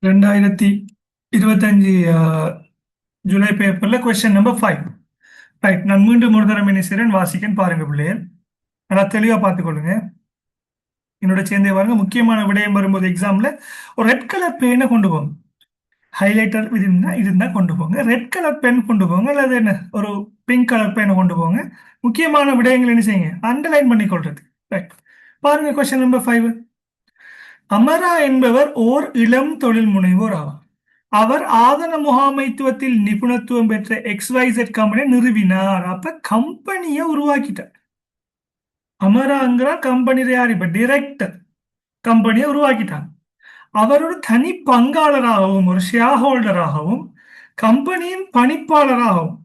2025 ஜூலை பேப்பர்ல question number 5. Right, நான் மீண்டும் ஒரு தரம் என்ன செய்றேன் வாசிக்கன் பாருங்க பிள்ளைகள். நல்லா தெளிவா பார்த்துக்கொள்ளுங்க. என்னோட சேர்ந்தே பாருங்க. முக்கியமான விடயம் வரும்போது எக்ஸாம்ல ஒரு ரெட் கலர் பெயினை கொண்டு போங்க. ஹைலைட்டர் இருந்தா கொண்டு போங்க. ரெட் கலர் பென் கொண்டு போங்க, அல்லது என்ன ஒரு பிங்க் கலர் பெயினை கொண்டு போங்க. முக்கியமான விடயங்கள் என்ன செய்யுங்க, அண்டர்லைன் பண்ணி கொள்றது. ரைட், பாருங்க கொஸ்டின் நம்பர் 5. அமரா என்பவர் ஓர் இளம் தொழில் முனைவோர் ஆவார். அவர் ஆதன முகாமைத்துவத்தில் நிபுணத்துவம் பெற்ற எக்ஸ்வைசெட் கம்பெனியை நிறுவினார். அப்ப கம்பெனியை உருவாக்கிட்டார். அமராங்கிற கம்பெனி யார்? இப்ப டிரெக்டர். கம்பெனியை உருவாக்கிட்டார். அவர் ஒரு தனி பங்காளராகவும் ஒரு ஷேர் ஹோல்டராகவும் கம்பெனியின் பணிப்பாளராகவும்,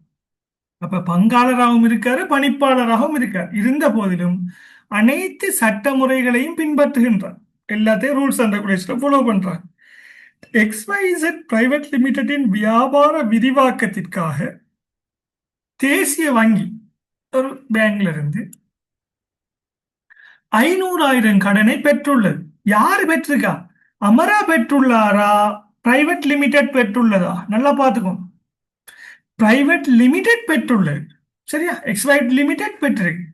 அப்ப பங்காளராகவும் இருக்காரு, பணிப்பாளராகவும் இருக்கார். இருந்த போதிலும் அனைத்து சட்ட முறைகளையும் பின்பற்றுகின்றார். எல்லாத்தையும் ரூல்ஸ் அண்ட் ரெகுலேஷன் ஃபாலோ பண்றார். எக்ஸ்வைசெட் பிரைவேட் லிமிடெடின் வியாபார விரிவாக்கத்திற்காக தேசிய வங்கி ஒரு பேங்க்ல இருந்து 500,000 கடனை பெற்றுள்ளது. யாரு பெற்றிருக்கா? அமரா பெற்றுள்ளாரா, பிரைவேட் லிமிடெட் பெற்றுள்ளதா? நல்லா பார்த்துக்கோங்க. பிரைவேட் லிமிடெட் பெற்றுள்ளது, சரியா? எக்ஸ்வைட் லிமிடெட் பெற்றிருக்கு.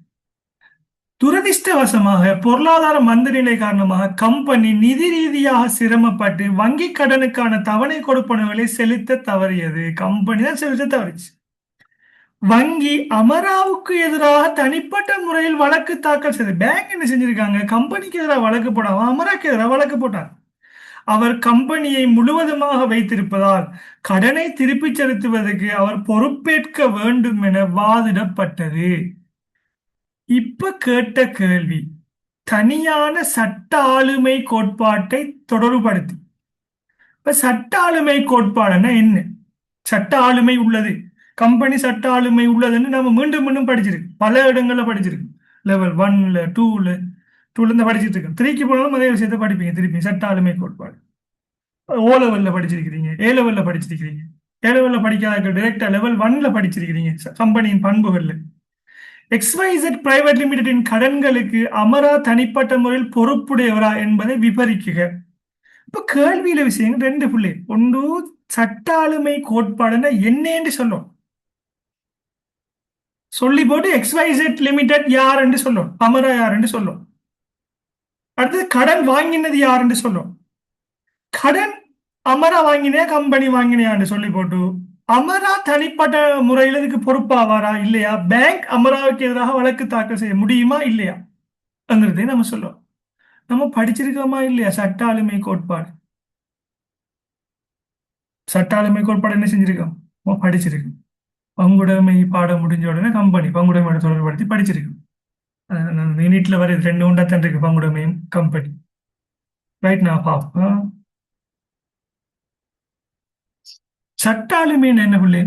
துரதிர்ஷ்டவசமாக பொருளாதார மந்தநிலை காரணமாக கம்பெனி நிதி ரீதியாக சிரமப்பட்டு வங்கி கடனுக்கான தவணை கொடுப்பனவுகளை செலுத்த தவறியது. கம்பெனி தான் செலுத்த தவறிச்சு. வங்கி அமராவுக்கு எதிராக தனிப்பட்ட முறையில் வழக்கு தாக்கல் செய்து, பேங்க் என்ன செஞ்சிருக்காங்க, கம்பெனிக்கு எதிராக வழக்கு போடாம அமராக்கு எதிராக வழக்கு போட்டார். அவர் கம்பெனியை முழுவதுமாக வைத்திருப்பதால் கடனை திருப்பிச் செலுத்துவதற்கு அவர் பொறுப்பேற்க வேண்டும் என வாதிடப்பட்டது. இப்ப கேட்ட கேள்வி தனியான சட்ட ஆளுமை கோட்பாட்டை தொடர்புபடுத்தி. இப்ப சட்ட ஆளுமை கோட்பாடுன்னா என்ன? சட்ட ஆளுமை உள்ளது, கம்பெனி சட்ட ஆளுமை உள்ளதுன்னு நம்ம மீண்டும் மீண்டும் படிச்சிருக்கு, பல இடங்கள்ல படிச்சிருக்கு. லெவல் 1ல 2ல இருந்து படிச்சிட்டு இருக்கோம். 3க்கு போனாலும் அதே விஷயத்த படிப்பீங்க திருப்பி. சட்ட ஆளுமை கோட்பாடு ஓ லெவல்ல படிச்சிருக்கிறீங்க, ஏ லெவல்ல படிச்சிருக்கிறீங்க. ஏ லெவல்ல படிக்காத டைரக்டா லெவல் 1ல படிச்சிருக்கிறீங்க கம்பெனியின் பண்புகள்ல. எக்ஸ்வைசெட் பிரைவேட் லிமிடெடின் கடன்களுக்கு அமரா தனிப்பட்ட முறையில் பொறுப்புடையவரா என்பதை விவரிக்குக. இப்ப கேள்வியில விஷயங்கள் ரெண்டு புள்ளி. ஒன்று, சட்ட ஆளுமை கோட்பாடுன்னா என்னன்னு சொல்லும், சொல்லி போட்டு எக்ஸ்வைசெட் லிமிடெட் யார் என்று சொல்லும், அமரா யார் என்று சொல்லும். அடுத்தது கடன் வாங்கினது யார் என்று சொல்லும். கடன் அமரா வாங்கினே கம்பெனி வாங்கினையான்னு சொல்லி போட்டு அமரா தனிப்பட்ட முறையில் இதுக்கு பொறுப்பாவாரா இல்லையா, பேங்க் அமராவுக்கு எதிராக வழக்கு தாக்கல் செய்ய முடியுமா இல்லையா அங்கிறதே நம்ம சொல்லுவோம். நம்ம படிச்சிருக்கோமா இல்லையா சட்ட ஆளுமை கோட்பாடு? சட்ட ஆளுமை கோட்பாடு என்ன செஞ்சிருக்கோம், நம்ம படிச்சிருக்கோம். பங்குடைமை பாடம் முடிஞ்ச உடனே கம்பெனி பங்குடைமையோட தொடர்படுத்தி படிச்சிருக்கோம். யூனிட்ல வர ரெண்டு உண்டாத்தான் இருக்கு, பங்குடைமையும் கம்பெனி. ரைட், நான் பார்ப்போம். சட்ட ஆளுமைன்னு என்ன பிள்ளை?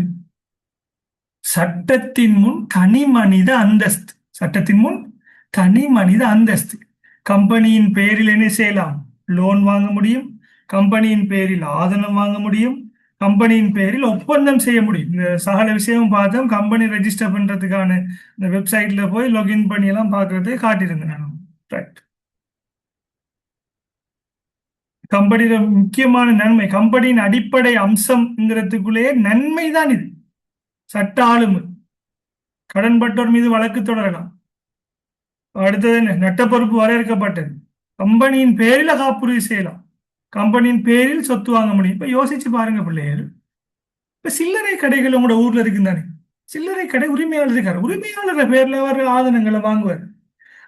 சட்டத்தின் முன் தனி மனித அந்தஸ்து. சட்டத்தின் முன் தனி மனித அந்தஸ்து. கம்பெனியின் பேரில் என்ன செய்யலாம், லோன் வாங்க முடியும். கம்பெனியின் பேரில் ஆதனம் வாங்க முடியும். கம்பெனியின் பேரில் ஒப்பந்தம் செய்ய முடியும். இந்த சகல விஷயமும் பார்த்தோம். கம்பெனி ரெஜிஸ்டர் பண்றதுக்கான இந்த வெப்சைட்ல போய் லாகின் பண்ணி எல்லாம் பார்க்கறது காட்டியிருந்தேன் நான். ரைட், கம்பெனியோட முக்கியமான நன்மை, கம்பெனியின் அடிப்படை அம்சம்ங்கிறதுக்குள்ளேயே நன்மை தான் இது. சட்ட ஆளுமை, கடன்பட்டோர் மீது வழக்கு தொடரலாம். அடுத்தது என்ன, நட்ட பொறுப்பு வரையறுக்கப்பட்டது. கம்பெனியின் பேரில காப்புறுதி செய்யலாம். கம்பெனியின் பேரில் சொத்து வாங்க முடியும். இப்ப யோசிச்சு பாருங்க பிள்ளைகள். இப்ப சில்லறை கடைகள் உங்களோட ஊர்ல இருக்குந்தானே, சில்லறை கடை உரிமையாளர் இருக்காரு. உரிமையாளர் பேர்ல அவர் ஆதனங்களை வாங்குவார்.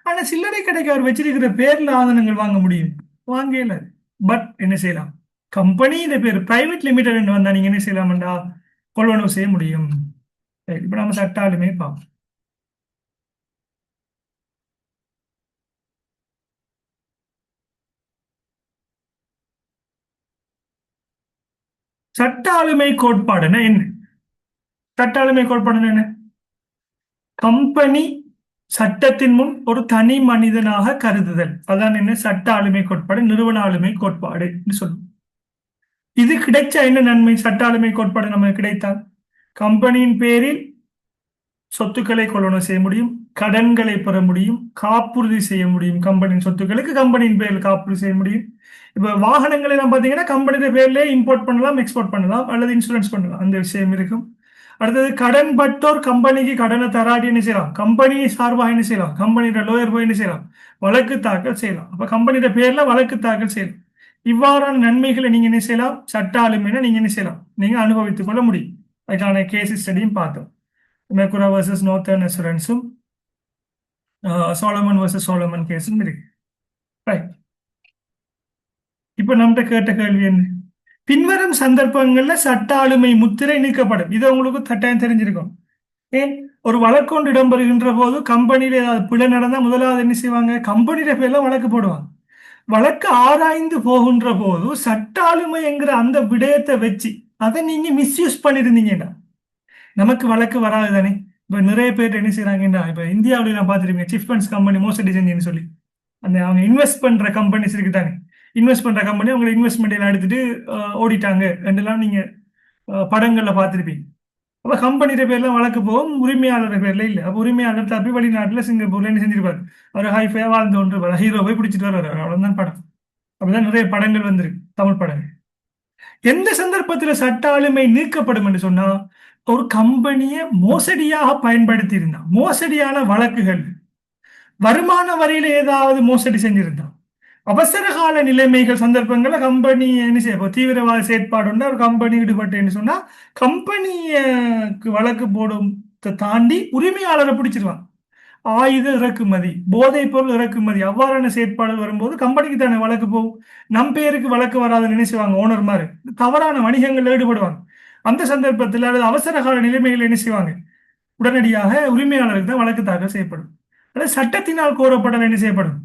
ஆனா சில்லறை கடைக்கு அவர் வச்சிருக்கிற பேர்ல ஆதனங்கள் வாங்க முடியும், வாங்கல. பட் என்ன செய்யலாம், கம்பெனி இந்த பேர் பிரைவேட் லிமிடெட் வந்தா நீங்க என்ன செய்யலாம்டா, கொள்வனவு செய்ய முடியும். இப்ப நம்ம சட்ட ஆளுமை பார்ப்போம். சட்ட ஆளுமை கோட்பாடுன்னா என்ன? சட்ட ஆளுமை கோட்பாடுன்னா என்ன? கம்பெனி சட்டத்தின் முன் ஒரு தனி மனிதனாக கருதுதல், அதான் என்ன சட்ட ஆளுமை கோட்பாடு, நிறுவன ஆளுமை கோட்பாடு சொல்லுவோம். இது கிடைச்சா என்ன நன்மை? சட்ட ஆளுமை கோட்பாடு நமக்கு கிடைத்தால் கம்பெனியின் பேரில் சொத்துக்களை கொள்வனவு செய்ய முடியும், கடன்களை பெற முடியும், காப்புறுதி செய்ய முடியும். கம்பெனியின் சொத்துக்களுக்கு கம்பெனியின் பேரில் காப்புறுதி செய்ய முடியும். இப்ப வாகனங்களை எல்லாம் பாத்தீங்கன்னா கம்பெனியோட பேர்லயே இம்போர்ட் பண்ணலாம், எக்ஸ்போர்ட் பண்ணலாம், அல்லது இன்சூரன்ஸ் பண்ணலாம். அந்த விஷயம் இருக்கும். அடுத்தது கடன் பட்டோர் கம்பெனிக்கு கடனை தராட்டி என்ன செய்யலாம்? கம்பெனி சார்பாக என்ன செய்யலாம்? கம்பெனியோட லோயர் போய் என்ன செய்யலாம்? வழக்கு தாக்கல் செய்யலாம். அப்ப கம்பெனியோட பேர்ல வழக்கு தாக்கல் செய்யலாம். இவ்வாறான நன்மைகளை நீங்க என்ன செய்யலாம்? சட்ட ஆளுமையில நீங்க என்ன செய்யலாம்? நீங்க அனுபவித்துக் கொள்ள முடியும். அதுக்கான கேஸ் ஸ்டடியும் பார்த்தோம். மெக்குரா வர்சஸ் நார்த்தர்ன் அசூரன்ஸும் சோலமன் வர்சஸ் சோலமன் கேஸும் இருக்கு. ரைட். இப்ப நம்மகிட்ட கேட்ட கேள்வி என்ன? பின்வரும் சந்தர்ப்பங்கள்ல சட்ட ஆளுமை முத்திரை நீக்கப்படும். இது உங்களுக்கு கட்டாயம் தெரிஞ்சிருக்கும். ஏன்? ஒரு வழக்கு ஒன்று இடம்பெறுகின்ற போது கம்பெனியில ஏதாவது பிழை நடந்தா முதலாவது என்ன செய்வாங்க? கம்பெனியில பேர்ல வழக்கு போடுவாங்க. வழக்கு ஆராய்ந்து போகின்ற போது சட்ட ஆளுமை என்கிற அந்த விடயத்தை வச்சு அதை நீங்க மிஸ்யூஸ் பண்ணிருந்தீங்கன்னா நமக்கு வழக்கு வராது தானே. இப்ப நிறைய பேர் என்ன செய்யறாங்கன்னா, இப்ப இந்தியாவில நான் பார்த்துருப்பீங்க, சிட் ஃபண்ட்ஸ் கம்பெனி மோசடி செஞ்சுன்னு சொல்லி அந்த அவங்க இன்வெஸ்ட் பண்ற கம்பெனிஸ் இருக்கு தானே. இன்வெஸ்ட் பண்ற கம்பெனி அவங்க இன்வெஸ்ட்மெண்ட் எல்லாம் எடுத்துட்டு ஓடிட்டாங்க என்றெல்லாம் நீங்க படங்கள்ல பார்த்துருப்பீங்க. அப்ப கம்பெனியோட பேர்ல வழக்கு போகும், உரிமையாளர் பேர்ல இல்ல. அப்ப உரிமையாளர் தப்பி வெளிநாட்டுல சிங்கப்பூர்ல என்ன செஞ்சிருப்பாரு? அவர் ஹைஃபையா வாழ்ந்து கொண்டு ஹீரோ போய் பிடிச்சிட்டு வர்றாரு. அவ்வளவுதான் படம். அப்படிதான் நிறைய படங்கள் வந்திருக்கு, தமிழ் படங்கள். எந்த சந்தர்ப்பத்தில் சட்ட ஆளுமை நீக்கப்படும் என்று சொன்னா, ஒரு கம்பெனியை மோசடியாக பயன்படுத்தி இருந்தா, மோசடியான வழக்குகள், வருமான வரியில ஏதாவது மோசடி செஞ்சிருந்தா, அவசர கால நிலைமைகள் சந்தர்ப்பங்கள்ல கம்பெனி என்ன செய்ய தீவிரவாத செயற்பாடு ஒரு கம்பெனி ஈடுபட்டு சொன்னா கம்பெனிக்கு வழக்கு போடும் தாண்டி உரிமையாளரை பிடிச்சிருவாங்க. ஆயுத இறக்குமதி, போதைப் பொருள் இறக்குமதி, அவ்வாறான செயற்பாடுகள் வரும்போது கம்பெனிக்கு தானே வழக்கு போகும். நம் பேருக்கு வழக்கு வராத நினைச்சுவாங்க ஓனர் மாதிரி தவறான வணிகங்களில் ஈடுபடுவாங்க. அந்த சந்தர்ப்பத்தில் அல்லது அவசர கால நிலைமைகள் என்ன செய்வாங்க? உடனடியாக உரிமையாளருக்கு தான் வழக்கு தாக்கல் செய்யப்படும். அதாவது சட்டத்தினால் கோரப்படல் என்ன செய்யப்படும்?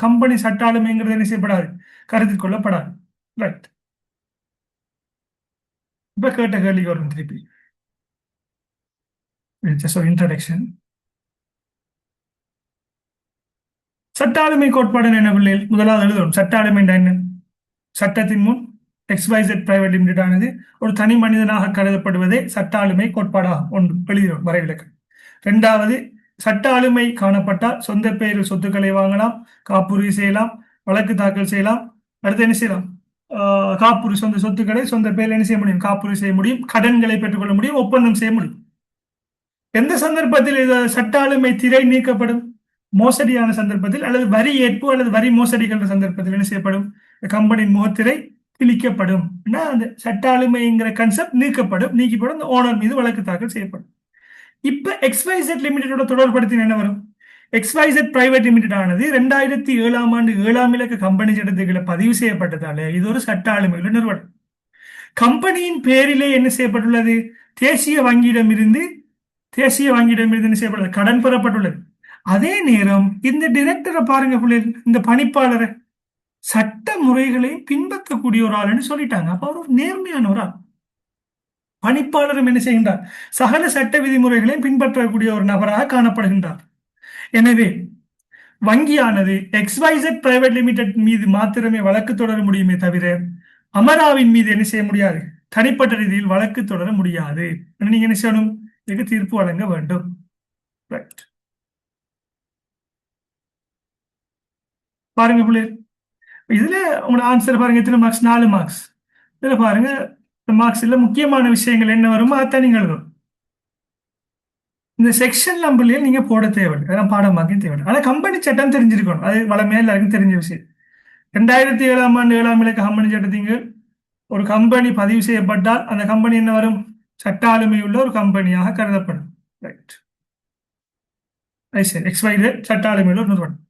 கம்பெனி சட்ட ஆளுமைங்கிறது என்ன செய்யப்படாது? கருத்தில் கொள்ளப்படாது. ரைட். இப்ப கேட்ட கேள்விக்கு வரும் திருப்பி. இன்ட்ரடக்ஷன். சட்ட ஆளுமை கோட்பாடு என்ன பிள்ளைகள்? முதலாவது எழுதணும். சட்ட ஆளுமை என்ன? சட்டத்தின் முன் XYZ பிரைவேட் லிமிடெட் ஆனது ஒரு தனி மனிதனாக கருதப்படுவதே சட்ட ஆளுமை கோட்பாடாகும். ஒன்று எழுதிடும் வரைவிலக்கு. இரண்டாவது, சட்ட ஆளுமை காணப்பட்டால் சொந்த பெயரில் சொத்துக்களை வாங்கலாம், காப்புறுதி செய்யலாம், வழக்கு தாக்கல் செய்யலாம். அடுத்து என்ன செய்யலாம்? காப்புறுதி சொந்த சொத்துக்களை சொந்த பெயரில் என்ன செய்ய முடியும்? காப்புறுதி செய்ய முடியும், கடன்களை பெற்றுக்கொள்ள முடியும், ஒப்பந்தம் செய்ய முடியும். எந்த சந்தர்ப்பத்தில் சட்ட ஆளுமை திரை நீக்கப்படும்? மோசடியான சந்தர்ப்பத்தில் அல்லது வரி ஏற்பு அல்லது வரி மோசடிகள் சந்தர்ப்பத்தில் என்ன செய்யப்படும்? கம்பெனியின் முகத்திரை கிழிக்கப்படும். அந்த சட்ட ஆளுமைங்கிற கான்செப்ட் நீக்கப்படும். நீக்கப்படும், அந்த ஓனர் மீது வழக்கு தாக்கல் செய்யப்படும். இப்ப XYZ லிமிடெடோட தொடர்படுத்தி என்ன வரும்? XYZ பிரைவேட் லிமிடெட் ஆனது 2007ஆம் ஆண்டு 7ஆம் இலக்க கம்பெனி சட்டத்துக்குள்ள பதிவு செய்யப்பட்டதால இது ஒரு சட்ட ஆளுமையுள்ள நிறுவனம். கம்பெனியின் பேரிலே என்ன செய்யப்பட்டுள்ளது? தேசிய வங்கியிடமிருந்து என்ன செய்யப்பட்டுள்ளது? கடன் பெறப்பட்டுள்ளது. அதே நேரம் இந்த டிரெக்டரை பாருங்க பிள்ளைகள், இந்த பணிப்பாளரை சட்ட முறைகளையும் பின்பற்றக்கூடிய ஒரு ஆள்னு சொல்லிட்டாங்க. அப்ப அவர் நேர்மையான ஒரு ஆள். பணிப்பாளரும் என்ன செய்கின்றார்? சகல சட்ட விதிமுறைகளையும் பின்பற்றக்கூடிய ஒரு நபராக காணப்படுகின்றார். எனவே வங்கியானது XYZ பிரைவேட் லிமிடெட் மீது மாத்திரமே வழக்கு தொடர முடியுமே தவிர அமராவின் மீது என்ன செய்ய முடியாது? தனிப்பட்ட ரீதியில் வழக்கு தொடர முடியாது. நீங்க என்ன செய்யணும்? இதுக்கு தீர்ப்பு வழங்க வேண்டும். பாருங்க பிள்ளைகள், இதுல உங்களோட ஆன்சர் பாருங்க. எத்தனை மார்க்ஸ்? 4 மார்க்ஸ். இதுல பாருங்க, மார்க்ஸ்ல முக்கியமான விஷயங்கள் என்ன வருமோ அதான் நீங்கள் எழுதணும். இந்த செக்ஷன் நம்பர்லயும் நீங்க போட தேவையில்லை, அதெல்லாம் பாடமாக்கியும் தேவையில்லை. ஆனா கம்பெனி சட்டம் தெரிஞ்சிருக்கணும், அது வளமையா எல்லாருக்கும் தெரிஞ்ச விஷயம். 2007ஆம் ஆண்டு 7ஆம் இலக்க கம்பெனி சட்டத்தின் ஒரு கம்பெனி பதிவு செய்யப்பட்டால் அந்த கம்பெனி என்ன வரும்? சட்ட ஆளுமை உள்ள ஒரு கம்பெனியாக கருதப்படும். ரைட். சரி, XYZ சட்ட ஆளுமை உள்ள ஒரு நிறுவனம்.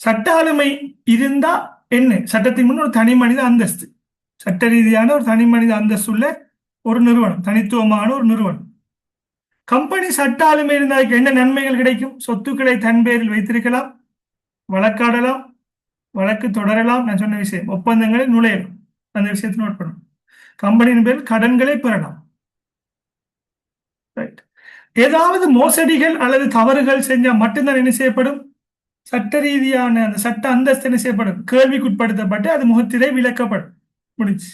சட்ட ஆளுமை இருந்தா என்ன? சட்டத்தின் முன் ஒரு தனி மனித அந்தஸ்து, சட்ட ரீதியான ஒரு தனி மனித அந்தஸ்து உள்ள ஒரு நிறுவனம், தனித்துவமான ஒரு நிறுவனம். கம்பெனி சட்ட ஆளுமை இருந்தால் என்ன நன்மைகள் கிடைக்கும்? சொத்துக்களை தன் பேரில் வைத்திருக்கலாம், வழக்காடலாம், வழக்கு தொடரலாம், நான் சொன்ன விஷயம், ஒப்பந்தங்களை நுழையலாம். அந்த விஷயத்தை நோட் பண்ணும். கம்பெனியின் பேரில் கடன்களை பெறலாம். ரைட். ஏதாவது மோசடிகள் அல்லது தவறுகள் செஞ்சா மட்டும்தான் என்ன செய்யப்படும்? சட்ட ரீதியான அந்த சட்ட அந்தஸ்து என்ன செய்யப்படும்? கேள்விக்குட்படுத்தப்பட்டு அது முகத்திலே விளக்கப்படும். முடிச்சு.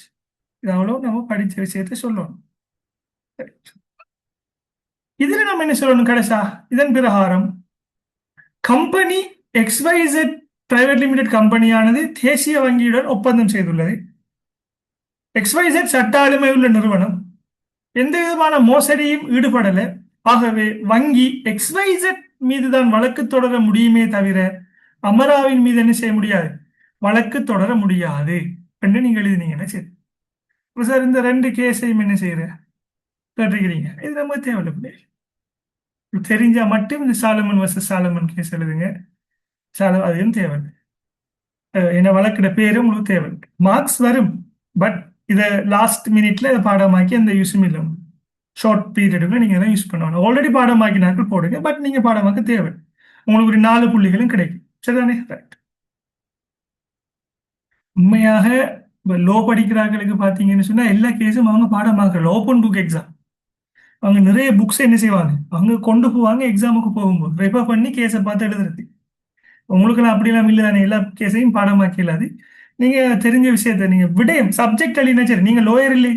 இது அவ்வளோ நம்ம படித்த விஷயத்தை சொல்லணும். இதுல நம்ம என்ன சொல்லணும் கடைசா? இதன் பிரகாரம் கம்பெனி XYZ பிரைவேட் லிமிடெட் கம்பெனியானது தேசிய வங்கியுடன் ஒப்பந்தம் செய்துள்ளது. XYZ சட்ட ஆளுமை உள்ள நிறுவனம், எந்த விதமான மோசடியும் ஈடுபடல. ஆகவே வங்கி XYZ மீதுதான் வழக்கு தொடர முடியுமே தவிர அமராவின் மீது என்ன செய்ய முடியாது, வழக்கு தொடர முடியாது என்று நீங்க எழுதினீங்கன்னா சரி. சார் இந்த ரெண்டு கேஸையும் என்ன செய்யற கேட்டிருக்கிறீங்க, இது நம்ம தேவையில்லை. தெரிஞ்சா மட்டும் இந்த சாலமன் வர்சஸ் சாலமன் கேஸ் எழுதுங்க. அதையும் தேவை, என்ன வழக்கிட பேரு உங்களுக்கு தேவை. மார்க்ஸ் வரும், பட் இதை லாஸ்ட் மினிட்ல இதை பாடமாக்கி அந்த யூஸும் இல்லை. ஷார்ட் பீரியடுக்கு நீங்க தான் யூஸ் பண்ணுவாங்க. ஆல்ரெடி பாடமாக்கினாக்கள் போடுங்க, பட் நீங்க பாடமாக்க தேவை. உங்களுக்கு ஒரு 4 புள்ளிகளும் கிடைக்கும். சரிதானே? ரைட். உண்மையாக லோ படிக்கிறார்களுக்கு பார்த்தீங்கன்னு சொன்னா எல்லா கேஸும் அவங்க பாடமாக்கல. ஓப்பன் புக் எக்ஸாம், அவங்க நிறைய புக்ஸ் என்ன செய்வாங்க, அவங்க கொண்டு போவாங்க எக்ஸாமுக்கு போகும்போது ரெஃபர் பண்ணி கேஸை பார்த்து எழுதுறது. உங்களுக்கெல்லாம் அப்படிலாம் இல்லை தானே, எல்லா கேஸையும் பாடமாக்கலாது. நீங்க தெரிஞ்ச விஷயத்த நீங்க விடயம் சப்ஜெக்ட் அழினா சரி. நீங்க லோயர் இல்லை,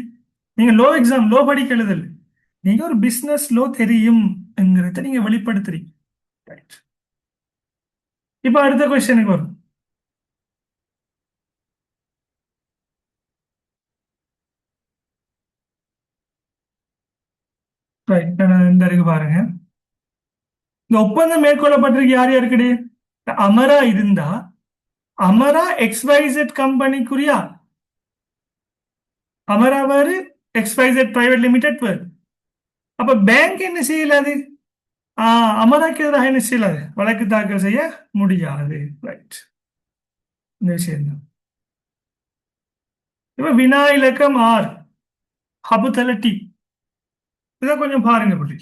நீங்க லோ எக்ஸாம் லோ படிக்க எழுதல், நீங்க ஒரு பிசினஸ் லோ தெரியும்ங்கிறத நீங்க வெளிப்படுத்துறீங்க. ரைட். இப்போ அடுத்த கொஸ்டினுக்கு வரும். ரைட், இந்த இருக்கு பாருங்க. இந்த ஒப்பந்தம் மேற்கொள்ளப்பட்டிருக்கு யார் யாருக்கிடையே? அமரா இருந்தா அமரா XYZ கம்பெனிக்குரியா, அமரா வேறு XYZ பிரைவேட் லிமிடெட் வேறு. அப்ப பேங்க் என்ன செய்யலாது? அமராக்கு எதிராக என்ன செய்யலாது, வழக்கு தாக்கல் செய்ய முடியாது. ரைட், இந்த விஷயம் தான். இப்ப வினா இலக்கம் 6 ஹபுதல டி. இதை கொஞ்சம் பாருங்க பிள்ளை,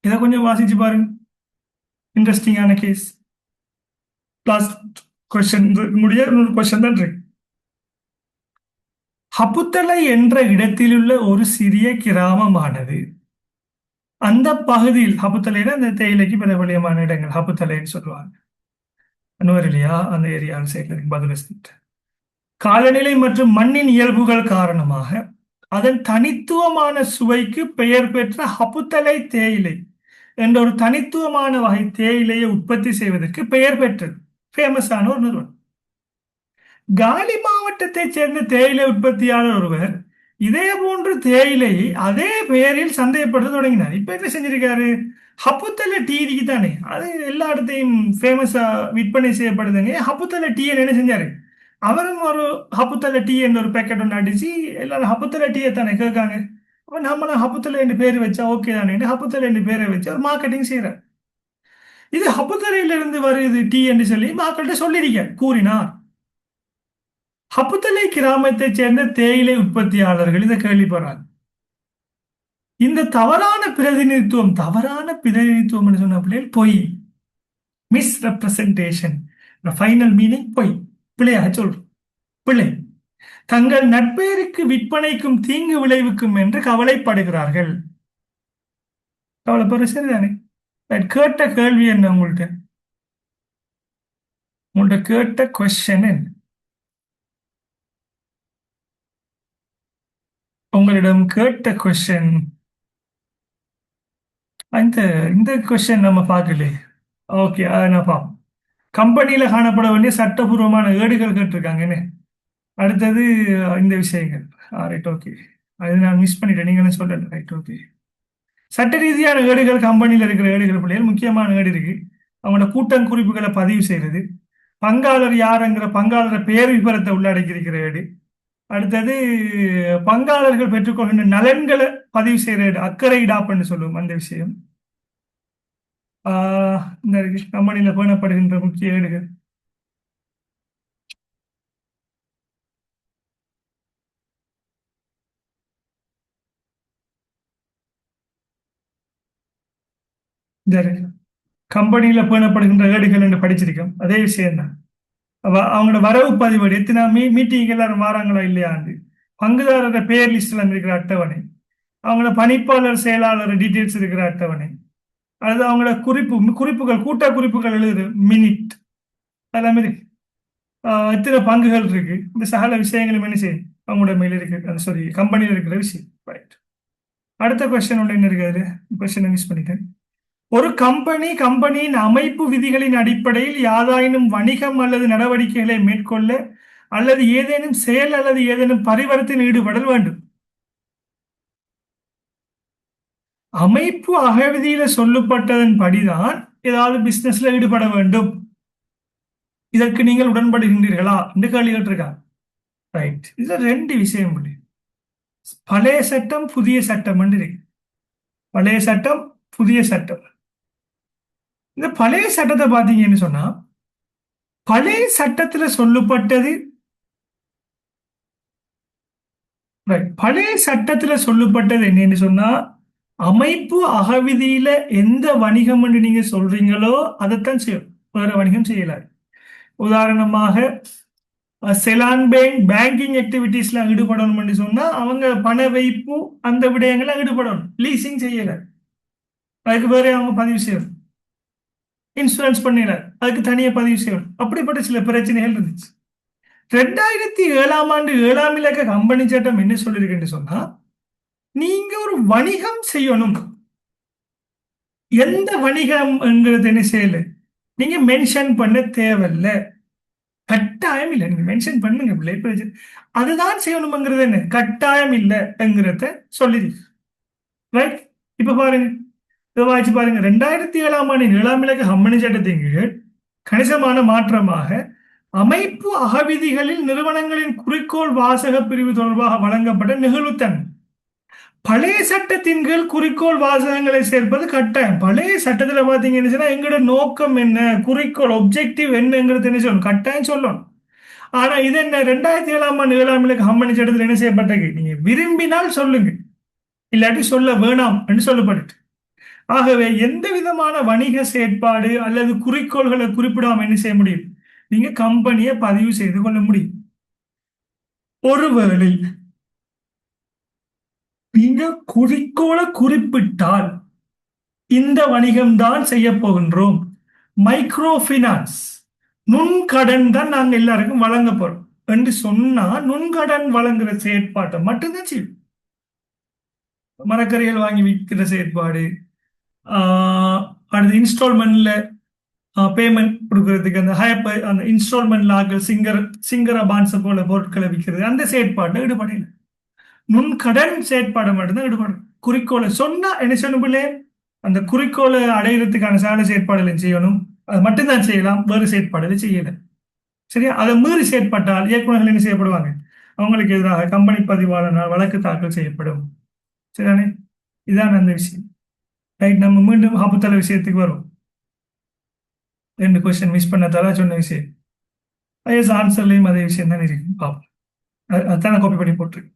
இதை கொஞ்சம் வாசிச்சு பாருங்க. இன்ட்ரெஸ்டிங்கான கேஸ். லாஸ்ட் கொஸ்டின் முடிய ஒரு கொஸ்டின் தான் இருக்கு. ஹபுத்தலை என்ற இடத்திலுள்ள ஒரு சிறிய கிராமமானது அந்த பகுதியில், ஹபுத்தலையில அந்த தேயிலைக்கு பிரபலியமான இடங்கள் ஹபுத்தலைன்னு சொல்லுவாங்க. இல்லையா, அந்த ஏரியா சைட்ல இருக்கு பதுல. காலநிலை மற்றும் மண்ணின் இயல்புகள் காரணமாக அதன் தனித்துவமான சுவைக்கு பெயர் பெற்ற ஹபுத்தலை தேயிலை என்ற ஒரு தனித்துவமான வகை தேயிலையை உற்பத்தி செய்வதற்கு பெயர் பெற்றது ஃபேமஸான ஒரு நிறுவனம். காலி மாவட்டத்தை சேர்ந்த தேயிலை உற்பத்தியாளர் ஒருவர் இதே போன்று தேயிலையை அதே பெயரில் சந்தைப்படுத்த தொடங்கினார். இப்ப என்ன செஞ்சிருக்காரு, ஹப்புத்தலை டீ தானே, அது எல்லா இடத்தையும் ஃபேமஸா விற்பனை செய்யப்படுதுங்க. ஹப்புத்தலை டீ என்ன செஞ்சாரு, அவரும் ஒரு ஹப்புத்தலை டீ என்ற ஒரு பேக்கெட் ஒன்று அடிச்சு எல்லாரும் ஹப்புத்தலை டீயை தானே கேட்காங்க. அப்ப நம்மளும் ஹப்புத்தலை என்று பேர் வச்சா ஓகே தானே, ஹப்புத்தலை என்று பேரை வச்சு ஒரு மார்க்கெட்டிங் செய்யறார். இது ஹப்புத்தலையிலிருந்து வருது டீ என்று சொல்லி மக்கள்கிட்ட சொல்லியிருக்க கூறினார். ஹப்புத்தலை கிராமத்தைச் சேர்ந்த தேயிலை உற்பத்தியாளர்கள் இதை கேள்விப்படுறாங்க. இந்த தவறான பிரதிநிதித்துவம் சொன்ன பிள்ளைகள் பொய், மிஸ் ரெப்ரசன்டேஷன், ஃபைனல் மீனிங் பொய், பிள்ளையாக சொல்றோம். பிள்ளை தங்கள் நட்பெயருக்கு விற்பனைக்கும் தீங்கு விளைவிக்கும் என்று கவலைப்படுகிறார்கள். கவலைப்படுற சரிதானே? கேட்ட கேள்வி என்ன உங்கள்கிட்ட கேட்ட கொஸ்டின் என்ன? உங்களிடம் கேட்ட கொஸ்டின் இந்த கொஸ்டின் நம்ம பார்க்கல. ஓகே, அதை நான் பார்ப்போம். கம்பெனியில காணப்பட வேண்டிய சட்டபூர்வமான ஏடுகள் கேட்டிருக்காங்க என்ன. அடுத்தது இந்த விஷயங்கள். ரைட், ஓகே, அது நான் மிஸ் பண்ணிட்டேன், நீங்களும் சொல்லல. Right, okay. சட்ட ரீதியான ஏடுகள், கம்பெனியில் இருக்கிற ஏடுகள் பிள்ளைகள் முக்கியமான ஏடு இருக்கு. அவங்களோட கூட்டம் குறிப்புகளை பதிவு செய்யறது, பங்காளர் யாருங்கிற பங்காளர் பேர் விபரத்தை உள்ளடக்கியிருக்கிற ஏடு. அடுத்தது பங்காளர்கள் பெற்றுக்கொள்கின்ற நலன்களை பதிவு செய்யற ஏடு, அக்கறை இடாப்புன்னு சொல்லுவோம் அந்த விஷயம். இந்த கம்பெனியில பேணப்படுகின்ற முக்கிய ஏடுகள். கம்பெனியில பேணப்படுகின்ற ஏடுகள் என்று படிச்சிருக்கோம், அதே விஷயம் தான். அவங்களோட வரவு பதிவேடு, எத்தனை மீட்டிங் எல்லாரும் வராங்களா இல்லையாண்டு, பங்குதாரர பேர் லிஸ்ட்ல இருக்கிற அட்டவணை, அவங்களோட பணிப்பாளர் செயலாளர் டீட்டெயில்ஸ் இருக்கிற அட்டவணை, அது அவங்களோட குறிப்புகள் கூட்ட குறிப்புகள் எழுதுது மினிட், எல்லாமே இருக்கு. எத்தனை பங்குகள் இருக்கு, இந்த சகல விஷயங்களும் என்ன செய்யும் அவங்களோட மேல இருக்கு, சாரி கம்பெனியில் இருக்கிற விஷயம். ரைட். அடுத்த கொஸ்டின் ஒன்று என்ன இருக்காது, கொஸ்டினை மிஸ் பண்ணிட்டேன். ஒரு கம்பெனியின் அமைப்பு விதிகளின் அடிப்படையில் யாதாயினும் வணிகம் அல்லது நடவடிக்கைகளை மேற்கொள்ள அல்லது ஏதேனும் செயல் அல்லது ஏதேனும் பரிவர்த்தனை ஈடுபடல் வேண்டும். அமைப்பு அகவிதியில சொல்லப்பட்டதன் படிதான் ஏதாவது பிசினஸ்ல ஈடுபட வேண்டும். இதற்கு நீங்கள் உடன்படுகின்றீர்களா என்று கேள்வி கேட்டிருக்காங்க. ரைட், இதுல ரெண்டு விஷயம் உண்டு. பழைய சட்டம் புதிய சட்டம் இருக்கு. பழைய சட்டம் புதிய சட்டம். இந்த பழைய சட்டத்தை பார்த்தீங்கன்னு சொன்னா, பழைய சட்டத்துல சொல்லப்பட்டது, பழைய சட்டத்துல சொல்லப்பட்டது என்னன்னு சொன்னா, அமைப்பு அகவிதியில எந்த வணிகம் என்று நீங்க சொல்றீங்களோ அதைத்தான் செய்யும், வேற வணிகம் செய்யலாது. உதாரணமாக செலான் பேங்கிங் ஆக்டிவிட்டீஸ்ல ஈடுபடணும் சொன்னா அவங்க பண வைப்பு அந்த விடயங்களை ஈடுபடணும். லீசிங் செய்யல, அதுக்கு வேற அவங்க பதிவு செய்யணும். இன்சூரன்ஸ் பண்ணல, அதுக்கு தனியாக பதிவு செய்யணும். அப்படிப்பட்ட சில பிரச்சனைகள் இருந்துச்சு. 2007ஆம் ஆண்டு 7ஆம் இலக்க கம்பெனி சட்டம் என்ன சொல்லியிருக்குன்னு சொன்னா, நீங்க ஒரு வணிகம் செய்யணும். எந்த வணிகம் என்கிறது என்ன செய்யல, நீங்க மென்ஷன் பண்ண தேவையில்லை, கட்டாயம் இல்லை. நீங்க மென்ஷன் பண்ணுங்க, அதுதான் செய்யணுங்கிறது என்ன கட்டாயம் இல்லைங்கிறத சொல்லிருக்கு. ரைட், இப்ப பாருங்க, வாய்ச்சி பாருங்க. 2007ஆம் ஆண்டு 7ஆம் இலக்க கம்பெனி சட்டத்தின் கீழ் கணிசமான மாற்றமாக அமைப்பு அகவிதிகளில் நிறுவனங்களின் குறிக்கோள் வாசக பிரிவு தொடர்பாக வழங்கப்பட்ட நெகிழ்வுத்தன்மை. பழைய சட்டத்தின் கீழ் குறிக்கோள் வாசகங்களை சேர்ப்பது கட்டாயம். பழைய சட்டத்துல பாத்தீங்கன்னா எங்களோட நோக்கம் என்ன, குறிக்கோள் ஒப்ஜெக்டிவ் என்னங்கிறது என்ன சொல்லணும், கட்டாயம் சொல்லணும். ஆனா இது என்ன 2007ஆம் ஆண்டு 7ஆம் இலக்க கம்பெனி சட்டத்தில் என்ன செய்யப்பட்டது, நீங்க விரும்பினால் சொல்லுங்க, இல்லாட்டி சொல்ல வேணாம் என்று சொல்லப்பட்டு. ஆகவே எந்த விதமான வணிக செயற்பாடு அல்லது குறிக்கோள்களை குறிப்பிடாம என்ன செய்ய முடியும், நீங்க கம்பெனியை பதிவு செய்து கொள்ள முடியும். ஒருவேளை நீங்க குறிக்கோளை குறிப்பிட்டால் இந்த வணிகம் தான் செய்ய போகின்றோம், மைக்ரோ பினான்ஸ் நுண்கடன் தான் நாங்க எல்லாருக்கும் வழங்க போறோம் என்று சொன்னா, நுண்கடன் வழங்குற செயற்பாட்டை மட்டும்தான் செய்யும். மரக்கறிகள் வாங்கி விற்கிற செயற்பாடு, அடுத்து இன்ஸ்டால்மெண்ட்ல பேமெண்ட் கொடுக்கறதுக்கு அந்த அந்த இன்ஸ்டால்மெண்ட்ல ஆக்கள் சிங்கர பான்ஸை போல பொருட்களை விற்கிறது, அந்த செயற்பாட்டில் ஈடுபடையில நுண்கடன் செயற்பாடு மட்டும்தான் ஈடுபடும். குறிக்கோளை சொன்னா என்ன செய்யணும் பிள்ளை, அந்த குறிக்கோளை அடையிறதுக்கான சாலை செயற்பாடுகளை செய்யணும், அது மட்டும்தான் செய்யலாம், வேறு செயற்பாடுகளை செய்யல. சரியா, அதை மீறி செயற்பட்டால் இயக்குநர்கள் என்ன செய்யப்படுவாங்க, அவங்களுக்கு எதிராக கம்பெனி பதிவாளனால் வழக்கு தாக்கல் செய்யப்படும். சரிதானே, இதான் அந்த விஷயம். ரைட், நம்ம மீண்டும் ஹபுத்தல விஷயத்துக்கு வரும். ரெண்டு கொஸ்டின் மிஸ் பண்ணதால சொன்ன விஷயம், ஐஎஸ் ஆன்சர்லையும் அதே விஷயம் தான் இருக்கு. பார்ப்போம், அதுதான் காப்பி பண்ணி போட்டிருக்கு.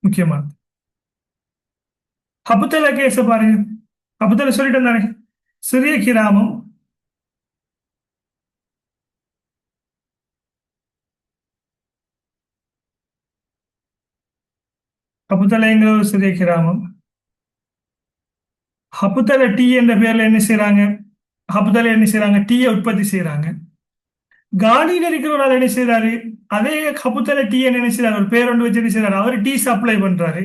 முக்கியமானது ஹபுத்தல கேஸ பாருங்க. ஹபுத்தல சொல்லிட்டு தானே, சிறிய கிராமம், ஹபுத்தலைங்கிற ஒரு சிறிய கிராமம். ஹபுத்தல டீ என்ற பேர்ல என்ன செய்யறாங்க, ஹபுத்தல என்ன செய்யறாங்க, டீயை உற்பத்தி செய்யறாங்க. காலியில் இருக்கிற ஒரு ஆள் என்ன செய்யறாரு, அதே ஹபுத்தல டீ என்ன செய்யறாரு, ஒரு பேர் ஒன்று வச்சு என்ன செய்யறாரு, அவர் டீ சப்ளை பண்றாரு.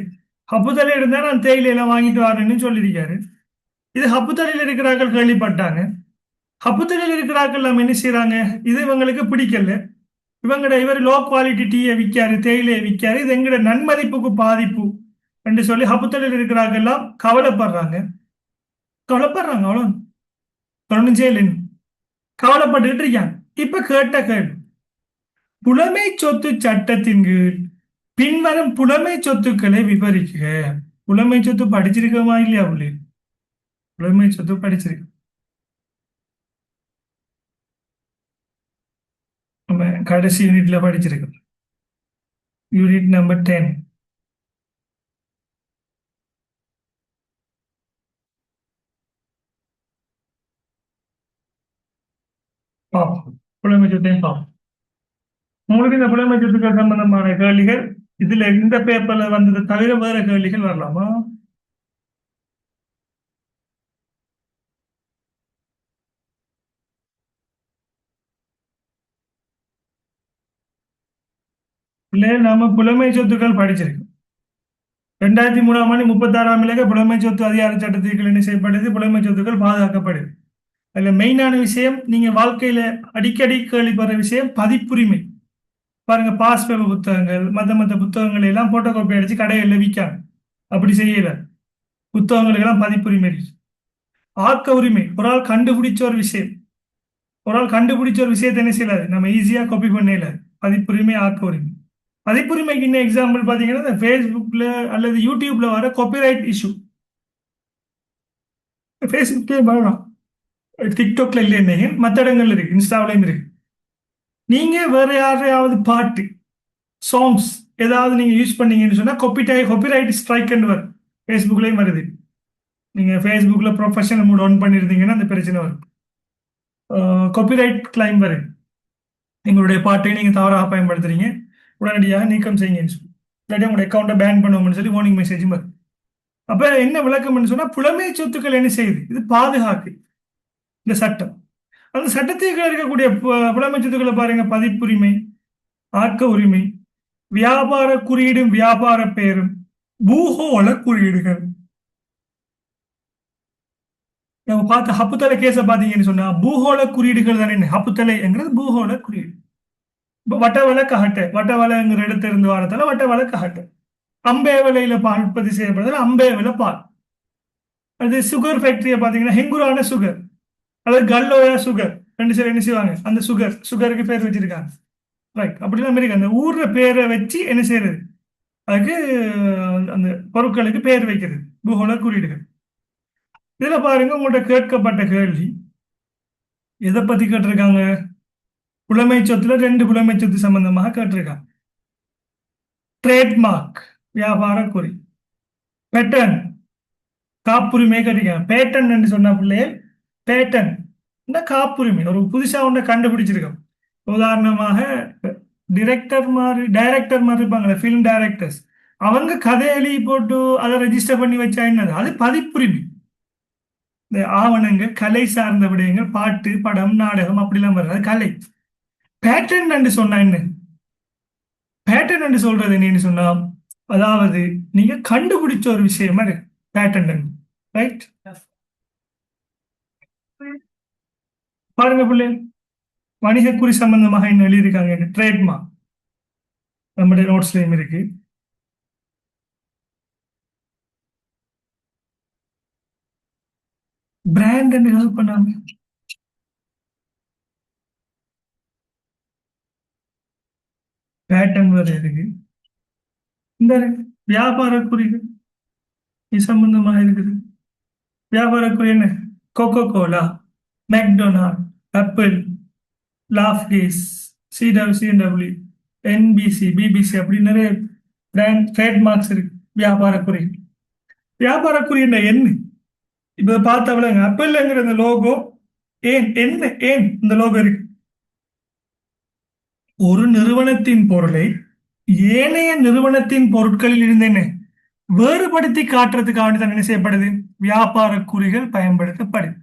ஹபுத்தல இருந்தா நான் தேயிலை எல்லாம் வாங்கிட்டு வரேன்னு சொல்லியிருக்காரு. இது ஹபுத்தலையில் இருக்கிறார்கள் கேள்விப்பட்டாங்க. ஹபுத்தலையில் இருக்கிறார்கள் நம்ம என்ன செய்யறாங்க, இது இவங்களுக்கு பிடிக்கல, இவர் லோ குவாலிட்டி டீயை விற்காரு, தேயிலையை விற்காரு, இது எங்களோட நன்மதிப்புக்கு பாதிப்பு என்று சொல்லி ஹபுத்தலையில் இருக்கிறார்கள் எல்லாம் கவலைப்படுறாங்க. அவ்வளோ ஒன்றும் செய்யலன்னு கவலைப்பட்டுக்கிட்டு இருக்காங்க. இப்ப கேட்ட கேள்வி, புலமை சொத்து சட்டத்தின் கீழ் பின்வரும் புலமை சொத்துக்களை விவரிக்க. புலமை சொத்து படிச்சிருக்கமா இல்லையா உள்ளே, புலமை சொத்து படிச்சிருக்கு, நம்ம கடைசி யூனிட்ல படிச்சிருக்கோம், யூனிட் நம்பர் 10. பார்ப்போம், புலமை சொத்தையும் பார்ப்போம். உங்களுக்கு இந்த புலமை சொத்துக்கள் சம்பந்தமான கேள்விகள் இதுல இந்த பேப்பர்ல வந்தது தவிர வேற கேள்விகள் வரலாமா? இல்லை, நாம புலமை சொத்துக்கள் படிச்சிருக்கோம். 2003ஆம் ஆண்டு 36ஆம் இலக்க புலமை சொத்து அதிகார சட்டத்திற்குள் என்ன செய்யப்படுது? புலமை சொத்துக்கள் பாதுகாக்கப்படுது. அதுல மெயினான விஷயம், நீங்க வாழ்க்கையில அடிக்கடி கேள்விப்படுற விஷயம் பதிப்புரிமை. பாருங்க, பாஸ் பேப்பர் புத்தகங்கள், மத்த மத்த புத்தகங்களை எல்லாம் போட்டோ காப்பி அடிச்சு கடைகளில் விற்காங்க. அப்படி செய்யல. புத்தகங்களுக்கு எல்லாம் பதிப்புரிமை இருக்கு. ஆக்க உரிமை, ஒரு ஆள் கண்டுபிடிச்ச ஒரு விஷயம், ஒரு ஆள் கண்டுபிடிச்ச ஒரு விஷயத்தை என்ன செய்யலாது, நம்ம ஈஸியா காப்பி பண்ணல. பதிப்புரிமை, ஆக்க உரிமை. பதிப்புரிமைக்கு இன்னும் எக்ஸாம்பிள் பாத்தீங்கன்னா, இந்த ஃபேஸ்புக்ல அல்லது யூடியூப்ல வர காப்பிரைட் இஷ்யூ. ஃபேஸ்புக்லேயே வரலாம், டிக்டாக்ல இல்லையே, மற்ற இடங்கள்ல இருக்கு, இன்ஸ்டாவிலையும் இருக்கு. நீங்க வேற யாரையாவது பாட்டு, சாங்ஸ் ஏதாவது நீங்க யூஸ் பண்ணீங்கன்னு சொன்னா காப்பிரைட் ஸ்ட்ரைக் வரும். ஃபேஸ்புக்லயும் வருது. நீங்க ஃபேஸ்புக்ல ப்ரொஃபஷனல் மூட் ஆன் பண்ணியிருந்தீங்கன்னா அந்த பிரச்சனை வரும். காப்பிரைட் கிளைம் வரும். எங்களுடைய பாட்டை நீங்க தவறாக பயன்படுத்துறீங்க, உடனடியாக நீக்கம் செய்யுங்க, இல்லாட்டி உங்களுடைய அக்கௌண்ட்டை பேன் பண்ணுவோம்னு சொல்லி வார்னிங் மெசேஜும் வரும். அப்ப என்ன விளக்கம்னு சொன்னா, புலமை சொத்துக்கள் என்ன செய்யுது? இது பாதுகாக்கு இந்த சட்டம். அந்த சட்டத்துக்கு இருக்கக்கூடிய புலமை சொத்துக்களை பாருங்க: பதிப்புரிமை, ஆக்க உரிமை, வியாபார குறியீடும் வியாபார பெயரும், பூகோள குறியீடுகள். நம்ம பார்த்த ஹப்புத்தலை கேஸை பார்த்தீங்கன்னு சொன்னா, பூகோள குறியீடுகள் தானே ஹப்புத்தலைங்கிறது பூகோள குறியீடு. இப்போ வட்டவள கஹட்டை, வட்டவளங்கிற இடத்துல இருந்து வாரத்தால வட்டவள கஹட்டை. அம்பேவலையில பால் உற்பத்தி செய்யப்படுறதுல அம்பேவல பால். அது சுகர் ஃபேக்டரியை பார்த்தீங்கன்னா ஹெங்குரான சுகர் அல்லது கல்லோயா சுகர், ரெண்டு பேர் என்ன செய்வாங்க, அந்த சுகருக்கு பேர் வச்சிருக்காங்க. ரைட், அப்படிலாம் இருக்கு. அந்த ஊர்ல பேரை வச்சு என்ன செய்யறது, அதுக்கு அந்த பொருட்களுக்கு பேர் வைக்கிறது, பூகோள குறியீடுகள். இதுல பாருங்க, உங்கள்கிட்ட கேட்கப்பட்ட கேள்வி எதை பத்தி கேட்டிருக்காங்க? புலமை சொத்துல ரெண்டு புலமை சொத்து சம்பந்தமாக கேட்டிருக்காங்க. ட்ரேட்மார்க் வியாபார குறி, பேட்டன் காப்புரிமை கேட்டிருக்காங்க. பேட்டன் என்று சொன்ன பிள்ளையே, பேட்டன் இந்த காப்புரிமை, ஒரு புதுசா ஒன்றை கண்டுபிடிச்சிருக்கோம். உதாரணமாக டைரக்டர் மாதிரி இருப்பாங்களே, ஃபிலிம் டைரக்டர்ஸ், அவங்க கதை எழுதி போட்டு அதை ரெஜிஸ்டர் பண்ணி வச்சா என்னது, அது பதிப்புரிமை. இந்த ஆவணங்கள், கலை சார்ந்த விடயங்கள், பாட்டு, படம், நாடகம் அப்படிலாம் வர்றது கலை. பேட்டன் என்று சொன்னா என்ன? பேட்டன் என்று சொல்றது என்னன்னு சொன்னா, அதாவது நீங்க கண்டுபிடிச்ச ஒரு விஷயமா இருக்கு பேட்டன். ரைட், பாருங்க பிள்ளை, வணிக குறி சம்பந்தமாக என்ன எழுதியிருக்காங்க? ட்ரேட்மார்க் நம்முடைய நோட்ஸ்லயும் இருக்கு. பிராண்ட் ஹெல்ப் பண்ணாங்க, பேட்டன் வேற இருக்கு. இந்த வியாபார குறிகள் இது சம்பந்தமாக இருக்குது. வியாபார குறி என்ன? கோகோ கோலா, மெக்டொனால்ட், ஆப்பிள், லாஃப்கேஸ், சிடபிள்யூ, என்பிசி, பிபிசி, அப்படி நிறைய பிராண்ட் ட்ரேட்மார்க்ஸ் இருக்கு. வியாபார குறி, வியாபார குறி என்ன? இப்ப பார்த்தவளங்க ஆப்பிள்ங்கிற இந்த லோகோ ஏன் என்ன, ஏன் இந்த லோகோ இருக்கு? ஒரு நிறுவனத்தின் பொருளை ஏனைய நிறுவனத்தின் பொருட்களில் இருந்து என்ன வேறுபடுத்தி காட்டுறதுக்காக தான் என்ன செய்யப்படுது? வியாபார குறிகள் பயன்படுத்தப்படுது.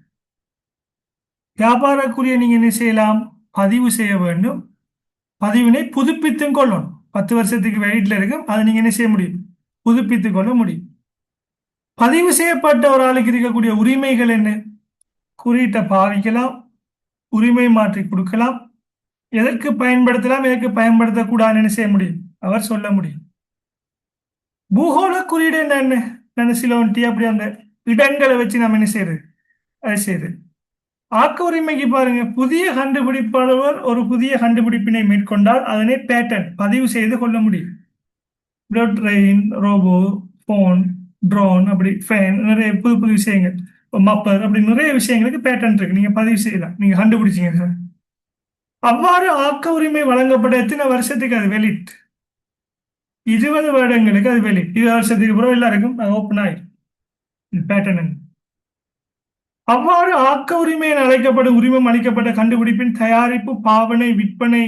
வியாபார குறியை நீங்க என்ன செய்யலாம்? பதிவு செய்ய வேண்டும். பதிவினை புதுப்பித்தும் கொள்ளணும். 10 வருஷத்துக்கு வெயிட்ல இருக்கும், அதை நீங்க என்ன செய்ய முடியும்? புதுப்பித்துக் கொள்ள முடியும். பதிவு செய்யப்பட்ட ஒரு ஆளுக்கு இருக்கக்கூடிய உரிமைகள் என்ன? குறியீட்டை பாவிக்கலாம், உரிமை மாற்றி கொடுக்கலாம், எதற்கு பயன்படுத்தலாம், எதற்கு பயன்படுத்தக்கூடாதுன்னு செய்ய முடியும், அவர் சொல்ல முடியும். பூகோள குறியீடு என்ன? நான் சிலவன்ட்டி அப்படி அந்த இடங்களை வச்சு நம்ம என்ன செய்யறது, அதை செய்யுது. ஆக்க உரிமைக்கு பாருங்க, புதிய கண்டுபிடிப்பாளர் ஒரு புதிய கண்டுபிடிப்பினை மேற்கொண்டால் அதனை பேட்டன் பதிவு செய்து கொள்ள முடியும். ட்ரெயின், ரோபோ, போன், ட்ரோன், அப்படி ஃபேன், நிறைய புது புது விஷயங்கள், மப்பர், அப்படி நிறைய விஷயங்களுக்கு பேட்டன் இருக்கு, நீங்க பதிவு செய்யலாம், நீங்க கண்டுபிடிச்சீங்க. அவ்வாறு ஆக்க உரிமை வழங்கப்பட்ட எத்தனை வருஷத்துக்கு அது வெளிட்? 20 வருடங்களுக்கு அது வெளிட். 20 வருஷத்துக்கு பிறகு எல்லாருக்கும் ஓப்பன் ஆயிடும் பேட்டன். அவ்வாறு ஆக்க உரிமை என அழைக்கப்படும் உரிமம் அளிக்கப்பட்ட கண்டுபிடிப்பின் தயாரிப்பு, பாவனை, விற்பனை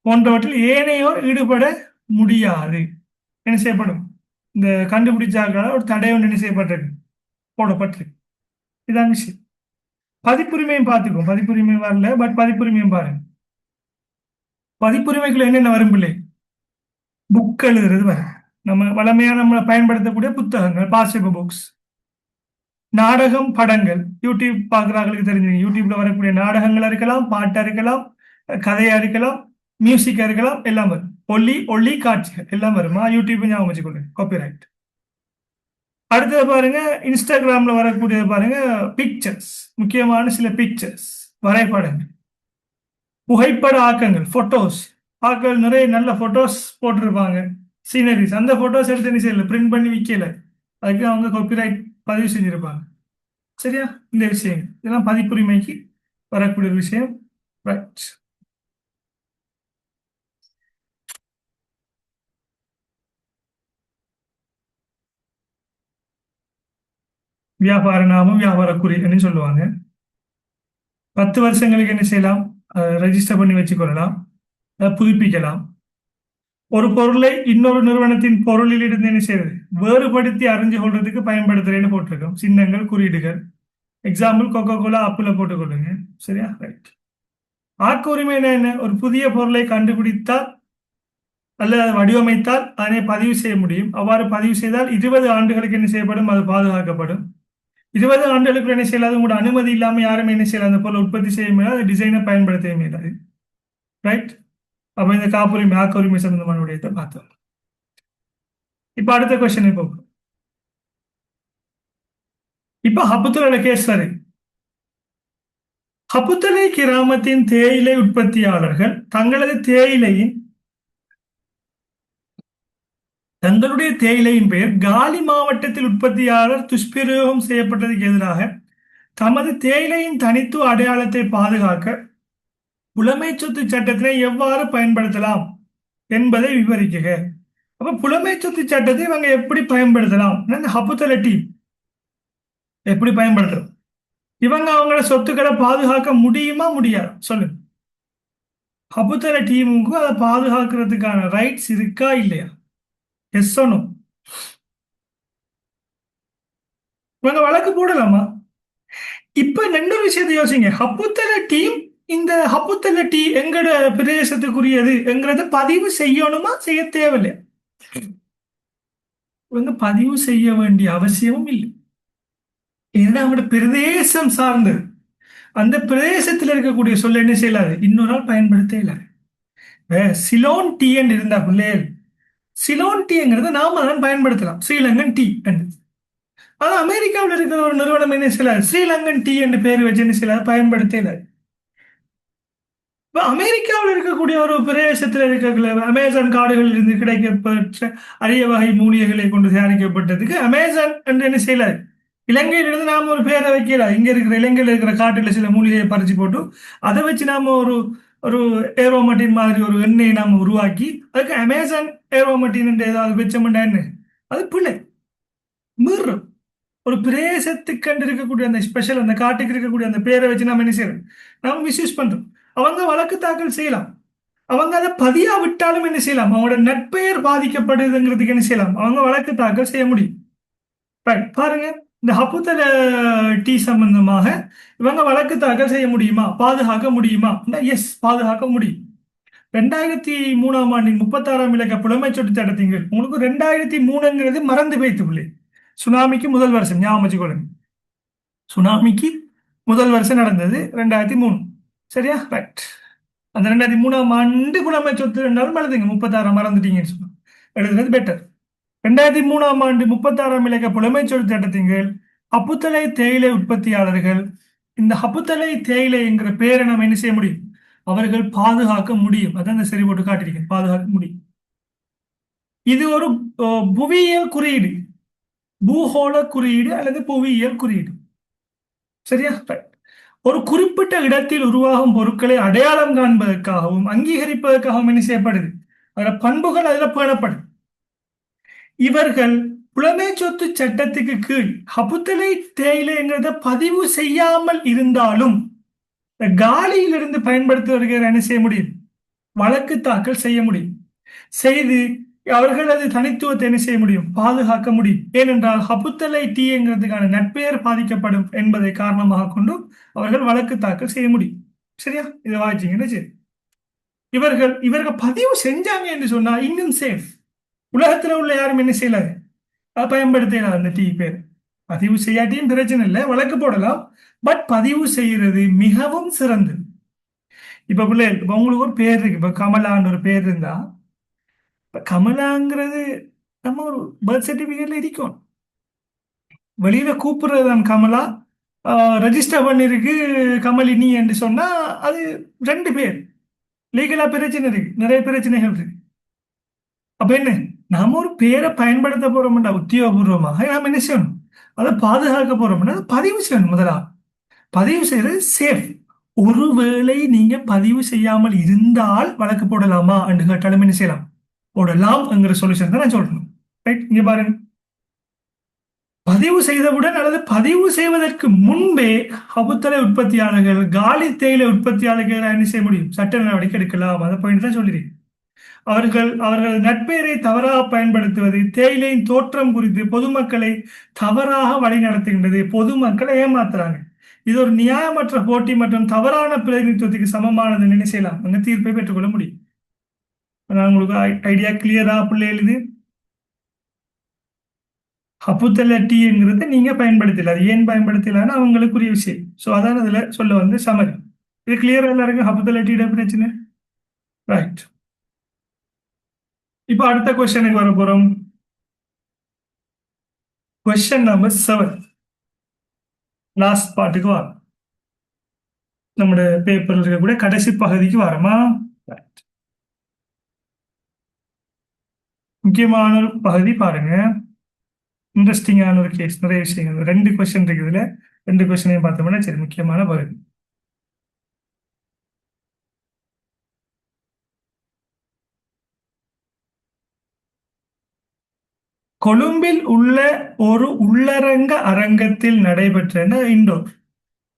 போன்றவற்றில் ஏனையோர் ஈடுபட முடியாது. என்ன செய்யப்படும்? இந்த கண்டுபிடிச்சாக்கான ஒரு தடை ஒன்று என்ன செய்யப்பட்டிருக்கு, போடப்பட்டிருக்கு. இதான் விஷயம். பதிப்புரிமையும் பார்த்துக்கோ, பதிப்புரிமை வரல, பட் பதிப்புரிமையும் பாருங்க. பதிப்புரிமைக்குள்ள என்னென்ன வரும் பிள்ளை? புக் எழுதுறது வரும், நம்ம வளமையா நம்ம பயன்படுத்தக்கூடிய புத்தகங்கள், பாசிபிள் புக்ஸ். நாடகம், படங்கள். யூடியூப் பார்க்குறாங்களுக்கு தெரிஞ்சுங்க, யூடியூப்ல வரக்கூடிய நாடகங்களா இருக்கலாம், பாட்டா இருக்கலாம், கதையா இருக்கலாம், மியூசிக்கா இருக்கலாம், எல்லாம் வரும். ஒளி காட்சிகள் எல்லாம் வருமா? யூடியூப் ஞாபகம் வச்சுக்கொண்டு காப்பிரைட். அடுத்தது பாருங்க, இன்ஸ்டாகிராம்ல வரக்கூடியது பாருங்க, பிக்சர்ஸ். முக்கியமான சில பிக்சர்ஸ், வரைபடங்கள், புகைப்பட ஆக்கங்கள், போட்டோஸ். ஆக்கள் நிறைய நல்ல போட்டோஸ் போட்டிருப்பாங்க, சீனரிஸ். அந்த போட்டோஸ் எடுத்து என்ன செய்யல, பிரிண்ட் பண்ணி விற்கல, அதுக்கு அவங்க காப்பிரைட் பதிவு செஞ்சிருப்பாங்க. சரியா? இந்த விஷயம் இதெல்லாம் பதிப்புரிமைக்கு வரக்கூடிய ஒரு விஷயம். ரைட். வியாபார நாமம், வியாபார குறின்னு சொல்லுவாங்க. 10 வருஷங்களுக்கு என்ன செய்யலாம், ரெஜிஸ்டர் பண்ணி வச்சுக்கொள்ளலாம், புதுப்பிக்கலாம். ஒரு பொருளை இன்னொரு நிறுவனத்தின் பொருளில் இருந்து என்ன செய்யறது, வேறுபடுத்தி அறிஞ்சு கொள்றதுக்கு பயன்படுத்துறேன்னு போட்டிருக்கோம். சின்னங்கள், குறியீடுகள். எக்ஸாம்பிள் கோகோ கோலா, அப்புல போட்டுக்கொள்ளுங்க. சரியா? ரைட். ஆக்க உரிமைனா என்ன? ஒரு புதிய பொருளை கண்டுபிடித்தால் அல்லது அதை வடிவமைத்தால் அதனை பதிவு செய்ய முடியும். அவ்வாறு பதிவு செய்தால் 20 ஆண்டுகளுக்கு என்ன செய்யப்படும், அது பாதுகாக்கப்படும். 20 ஆண்டுகளுக்கு என்ன செய்யலாது, உங்களோட அனுமதி இல்லாமல் யாரும் என்ன செய்யலாம், அந்த பொருளை உற்பத்தி செய்ய முடியாது, டிசைனை பயன்படுத்த முடியாது. ரைட். அப்ப இந்த காப்புரிமை, ஆக்க உரிமை சம்பந்தமான விடயத்தை பார்த்தோம். இப்ப அடுத்த கொஸ்டின் போகும். இப்ப ஹப்புத்தலோட கேஸ் வரை. ஹப்புத்தலை கிராமத்தின் தேயிலை உற்பத்தியாளர்கள் தங்களுடைய தேயிலையின் பெயர் காலி மாவட்டத்தில் உற்பத்தியாளர் துஷ்பிரயோகம் செய்யப்பட்டதுக்கு எதிராக தமது தேயிலையின் தனித்துவ அடையாளத்தை பாதுகாக்க புலமை சொத்து சட்டத்தினை எவ்வாறு பயன்படுத்தலாம் என்பதை விவரிக்குக. அப்ப புலமை சொத்து சட்டத்தை இவங்க எப்படி பயன்படுத்தலாம், ஹப்புத்தலை டீம் எப்படி பயன்படுத்தலாம், இவங்க அவங்களோட சொத்துக்களை பாதுகாக்க முடியுமா, முடியாது? சொல்லுங்க. ஹப்புத்தலை டீமுக்கு அதை பாதுகாக்கிறதுக்கான ரைட்ஸ் இருக்கா இல்லையா? Yes or no? இவங்க வழக்கு போடலாமா? இப்ப ரெண்டு விஷயத்தை யோசிங்க. ஹப்புத்தல டீம், இந்த ஹப்புத்தல டீ எங்கட பிரதேசத்துக்குரியது என்கிறத பதிவு செய்யணுமா, செய்ய தேவையில்லை? இவங்க பதிவு செய்ய வேண்டிய அவசியமும் இல்லை. ஏன்னா அவங்களோட பிரதேசம் சார்ந்தது. அந்த பிரதேசத்தில் இருக்கக்கூடிய சொல்ல என்ன செய்யலாது, இன்னொரு நாள் பயன்படுத்த இயலாது. சிலோன் டீ என்று இருந்தா பிள்ளைகள், சிலோன் டீங்கிறத நாம தான் பயன்படுத்தலாம், ஸ்ரீலங்கன் டீ என்று. ஆனா அமெரிக்காவில் இருக்கிற ஒரு நிறுவனம் என்ன செய்யலாது, ஸ்ரீலங்கன் டீ என்று பேர் வச்சு என்ன செய்யலாது, பயன்படுத்த இயலாது. இப்போ அமெரிக்காவில் இருக்கக்கூடிய ஒரு பிரதேசத்தில் இருக்கிற அமேசான் காடுகளில் இருந்து கிடைக்கப்பட்ட அரிய வகை மூலிகைகளை கொண்டு தயாரிக்கப்பட்டதுக்கு அமேசான் என்று என்ன செய்யலாது, இலங்கையிலிருந்து நாம் ஒரு பேரை வைக்கல. இங்க இருக்கிற இலங்கையில் இருக்கிற காட்டுல சில மூலிகையை பறிச்சு போட்டு அதை வச்சு நாம ஒரு ஒரு ஏரோமட்டின் மாதிரி ஒரு எண்ணெயை நாம உருவாக்கி அதுக்கு அமேசான் ஏரோமட்டின் என்று ஏதாவது வச்சோம்னா என்ன, அது பிள்ளை மீறும். ஒரு பிரதேசத்துக்கு இருக்கக்கூடிய அந்த ஸ்பெஷல், அந்த காட்டுக்கு இருக்கக்கூடிய அந்த பேரை வச்சு நாம என்ன செய்யறோம், நாம மிஸ்யூஸ் பண்றோம். அவங்க வழக்கு தாக்கல் செய்யலாம். அவங்க அதை பதியா விட்டாலும் என்ன செய்யலாம், அவங்களோட நட்பெயர் பாதிக்கப்படுதுங்கிறதுக்கு என்ன செய்யலாம், அவங்க வழக்கு தாக்கல் செய்ய முடியும். பாருங்க, இந்த ஹப்புத்தல டீ சம்பந்தமாக இவங்க வழக்கு தாக்கல் செய்ய முடியுமா, பாதுகாக்க முடியுமா? எஸ், பாதுகாக்க முடியும். 2003ஆம் ஆண்டின் 36ஆம் இலக்க புலமை சொட்டு சட்டத்தின் கீழ், உங்களுக்கு 2003ங்கிறது மறந்து போய்த்து, சுனாமிக்கு முதல் வருஷம் ஞாபகம் வச்சுக்கொள்ளுங்க. சுனாமிக்கு முதல் வருஷம் நடந்தது 2003. சரியா? ரைட். அந்த 2003ஆம் ஆண்டு புலமை சொத்து ரெண்டாலும் எழுதுங்க, 36 மறந்துட்டீங்கன்னு சொன்னா எழுதுறது பெட்டர். 2003ஆம் ஆண்டு 36ஆம் இலக்க புலமை சொத்து சட்டத்தின் கீழ் ஹப்புத்தலை தேயிலை உற்பத்தியாளர்கள் இந்த ஹப்புத்தலை தேயிலை என்கிற பேரை நம்ம என்ன செய்ய முடியும், அவர்கள் பாதுகாக்க முடியும். அதான் இந்த சரி போட்டு காட்டிருக்கேன், பாதுகாக்க முடியும். இது ஒரு புவியியல் குறியீடு, பூகோள குறியீடு அல்லது புவியியல் குறியீடு. சரியா? ஒரு குறிப்பிட்ட இடத்தில் உருவாகும் பொருட்களை அடையாளம் காண்பதற்காகவும் அங்கீகரிப்பதற்காகவும் என்ன செய்யப்படுது, அதோட பண்புகள் அதுல பேணப்படுது. இவர்கள் புலமை சொத்து சட்டத்துக்கு கீழ் ஹப்புத்தலை தேயிலைங்கிறத பதிவு செய்யாமல் இருந்தாலும் காலியிலிருந்து பயன்படுத்துவர்கள் என்ன செய்ய முடியும், வழக்கு தாக்கல் செய்ய முடியும். செய்து அவர்கள் அது தனித்துவத்தை என்ன செய்ய முடியும், பாதுகாக்க முடியும். ஏனென்றால் ஹப்புத்தலை டீங்கிறதுக்கான நட்பெயர் பாதிக்கப்படும் என்பதை காரணமாக கொண்டு அவர்கள் வழக்கு தாக்கல் செய்ய முடியும். சரியா? இதை வாய்ச்சிங்கன்னா சரி. இவர்கள் பதிவு செஞ்சாங்க என்று சொன்னா இன்னும் சேஃப். உலகத்துல உள்ள யாரும் என்ன செய்யலாது, பயன்படுத்தலாம் அந்த டீ பேர். பதிவு செய்யாட்டியும் பிரச்சனை இல்லை, வழக்கு போடலாம். பட் பதிவு செய்யறது மிகவும் சிறந்தது. இப்ப பிள்ளைகள், இப்ப உங்களுக்கு ஒரு பேர் இருக்கு, இப்ப கமலான்னு ஒரு பேர் இருந்தா, இப்ப கமலாங்கிறது நம்ம ஒரு பர்த் சர்டிபிகேட்ல இருக்கும். வெளியில கூப்பிடுறது தான் கமலா, ரெஜிஸ்டர் பண்ணிருக்கு கமலினி என்று சொன்னா அது ரெண்டு பேர். லீகலா பிரச்சனை இருக்கு, நிறைய பிரச்சனைகள் இருக்கு. அப்ப என்ன, நாம ஒரு பேரை பயன்படுத்த போறோம்னா உத்தியோகபூர்வமாக நாம என்ன செய்யணும், அதை பாதுகாக்க போறோம்னா அதை பதிவு செய்யணும். முதலா பதிவு செய்யறது சேஃப். ஒருவேளை நீங்க பதிவு செய்யாமல் இருந்தால் வழக்கு போடலாமா என்று கேட்டாலும் என்ன செய்யலாம், போடலாம் என்கிற சொல்யூஷன் தான் நான் சொல்லணும். ரைட், இங்க பாருங்க. பதிவு செய்தவுடன் அல்லது பதிவு செய்வதற்கு முன்பே அபுத்தலை உற்பத்தியாளர்கள், காலி தேயிலை உற்பத்தியாளர்கள் என்ன செய்ய முடியும், சட்ட நடவடிக்கை எடுக்கலாம். அதை பாயிண்ட் தான் சொல்லிடுறேன். அவர்கள் நட்பெயரை தவறாக பயன்படுத்துவது, தேயிலையின் தோற்றம் குறித்து பொதுமக்களை தவறாக வழிநடத்துகின்றது. பொதுமக்களை ஏமாத்துறாங்க. இது ஒரு நியாயமற்ற போட்டி மற்றும் தவறான பிரதிநிதித்துவத்துக்கு சமமானது. என்ன செய்யலாம், அங்க தீர்ப்பை பெற்றுக்கொள்ள முடியும். நான் உங்களுக்கு ஐடியா கிளியரா பிள்ளைகள்? இது ஹப்புத்தல டீங்கிறத நீங்க பயன்படுத்தல, அது ஏன் பயன்படுத்தலான்னு அவங்களுக்குரிய விஷயம். ஸோ அதான் அதுல சொல்ல வந்து சமரி. இது கிளியரா எல்லாருக்கும் ஹப்புத்தல டீட பிரச்சனை? ரைட். இப்போ அடுத்த கொஸ்டனுக்கு வர போறோம். கொஸ்டின் நம்பர் 7, லாஸ்ட் பார்ட்டுக்கு வரும். நம்முடைய பேப்பர்ல இருக்கக்கூடிய கடைசி பகுதிக்கு வரமா? முக்கியமான ஒரு பகுதி பாருங்க. இன்ட்ரெஸ்டிங்கான ஒரு கேஸ், நிறைய விஷயங்கள். ரெண்டு கொஸ்டின் இருக்குதுல, ரெண்டு கொஸ்டினையும் பார்த்தோம்னா சரி, முக்கியமான பகுதி. கொழும்பில் உள்ள ஒரு உள்ளரங்க அரங்கத்தில்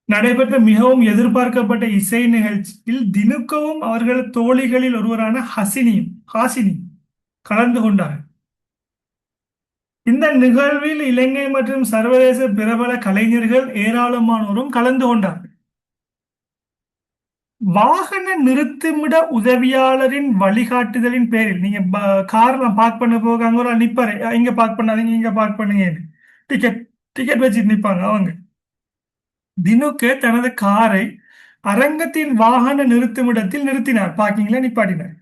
நடைபெற்ற மிகவும் எதிர்பார்க்கப்பட்ட இசை நிகழ்ச்சியில் தினுக்கவும் அவர்கள் தோழிகளில் ஒருவரான ஹாசினி கலந்து கொண்டார். இந்த நிகழ்வில் இலங்கை மற்றும் சர்வதேச பிரபல கலைஞர்கள் ஏராளமானோரும் கலந்து கொண்டார். வாகன நிறுத்துமிட உதவியாளரின் வழிகாட்டுதலின் பேரில், நீங்க கார்ல பார்க் பண்ண போக அங்க ஒரு நிப்பாரு, இங்க பார்க் பண்ணாதீங்க, இங்க பார்க் பண்ணுங்க, டிக்கெட் டிக்கெட் வச்சுட்டு நிப்பாங்க அவங்க. தினுக்கு தனது காரை அரங்கத்தின் வாகன நிறுத்துமிடத்தில் நிறுத்தினார், பார்க்கிங்ல நிப்பாட்டினார்.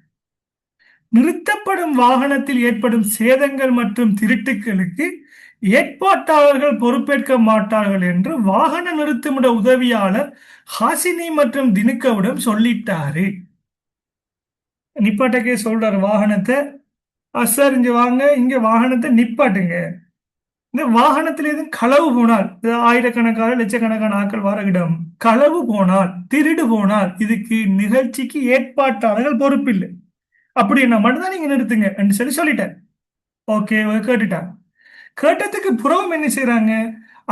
நிறுத்தப்படும் வாகனத்தில் ஏற்படும் சேதங்கள் மற்றும் திருட்டுகளுக்கு ஏற்பாட்டாளர்கள் பொறுப்பேற்க மாட்டார்கள் என்று வாகன நிறுத்துமிட உதவியாளர் ஹாசினி மற்றும் தினுக்கவிடம் சொல்லிட்டாரு. நிப்பாட்டக்கே சொல்றாரு வாகனத்தை, சார் இங்க வாங்க, இங்க வாகனத்தை நிப்பாட்டுங்க. இந்த வாகனத்தில் எதுவும் களவு போனால், ஆயிரக்கணக்கான லட்சக்கணக்கான ஆட்கள் வர இடம், களவு போனால், திருடு போனால் இதுக்கு நிகழ்ச்சிக்கு ஏற்பாட்டாளர்கள் பொறுப்பில்லை. அப்படின்னா மட்டும்தான் நீங்க நிறுத்துங்க என்று சொல்லிட்டார். ஓகே, கேட்டுட்டாங்க. கேட்டதுக்கு புறவும் என்ன செய்யறாங்க,